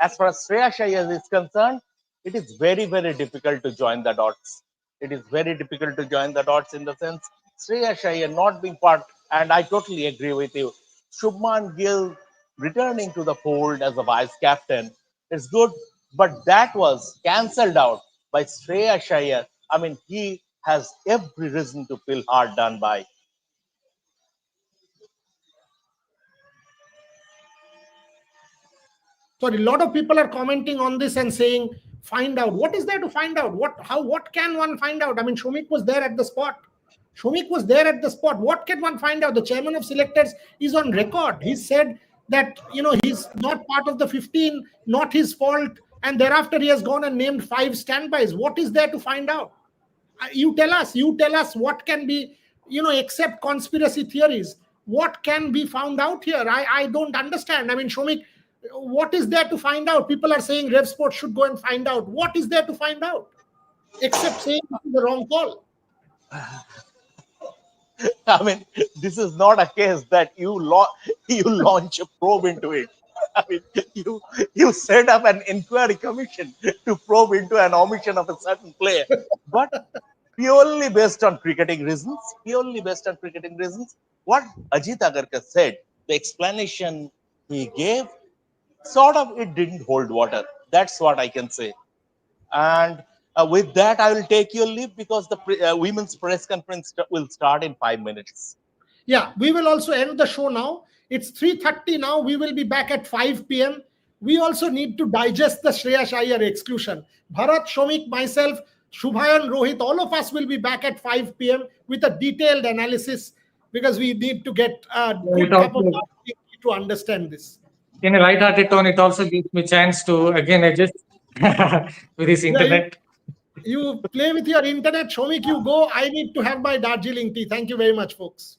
as far as Shreyas Iyer is concerned, it is very difficult to join the dots. It is very difficult to join the dots in the sense Shreyas Iyer not being part, and I totally agree with you. Shubman Gill returning to the fold as a vice captain is good, but that was cancelled out by Shreyas Iyer. I mean, he has every reason to feel hard done by. Sorry, a lot of people are commenting on this and saying, find out. What is there to find out? What can one find out? I mean, Shomik was there at the spot. Shomik was there at the spot. What can one find out? The chairman of selectors is on record. He said that, he's not part of the 15, not his fault. And thereafter, he has gone and named 5 standbys. What is there to find out? You tell us what can be, except conspiracy theories, what can be found out here? I don't understand. I mean, Shomik, what is there to find out? People are saying Rev Sports should go and find out. What is there to find out? Except saying this is the wrong call. I mean, this is not a case that you launch a probe into it. I mean, you set up an inquiry commission to probe into an omission of a certain player, but purely based on cricketing reasons. Purely based on cricketing reasons. What Ajit Agarkar said, the explanation he gave, sort of it didn't hold water. That's what I can say. And with that, I will take your leave because the women's press conference will start in 5 minutes. Yeah, we will also end the show now. It's 3:30 now. We will be back at 5 p.m. We also need to digest the Shreyas Iyer exclusion. Bharat, Shomik, myself, Shubhayan, Rohit, all of us will be back at 5 p.m. with a detailed analysis, because we need to get a good cup of coffee to understand this. In a light-hearted tone, it also gives me chance to again adjust with this internet. You play with your internet. Shomik, you go. I need to have my Darjeeling tea. Thank you very much, folks.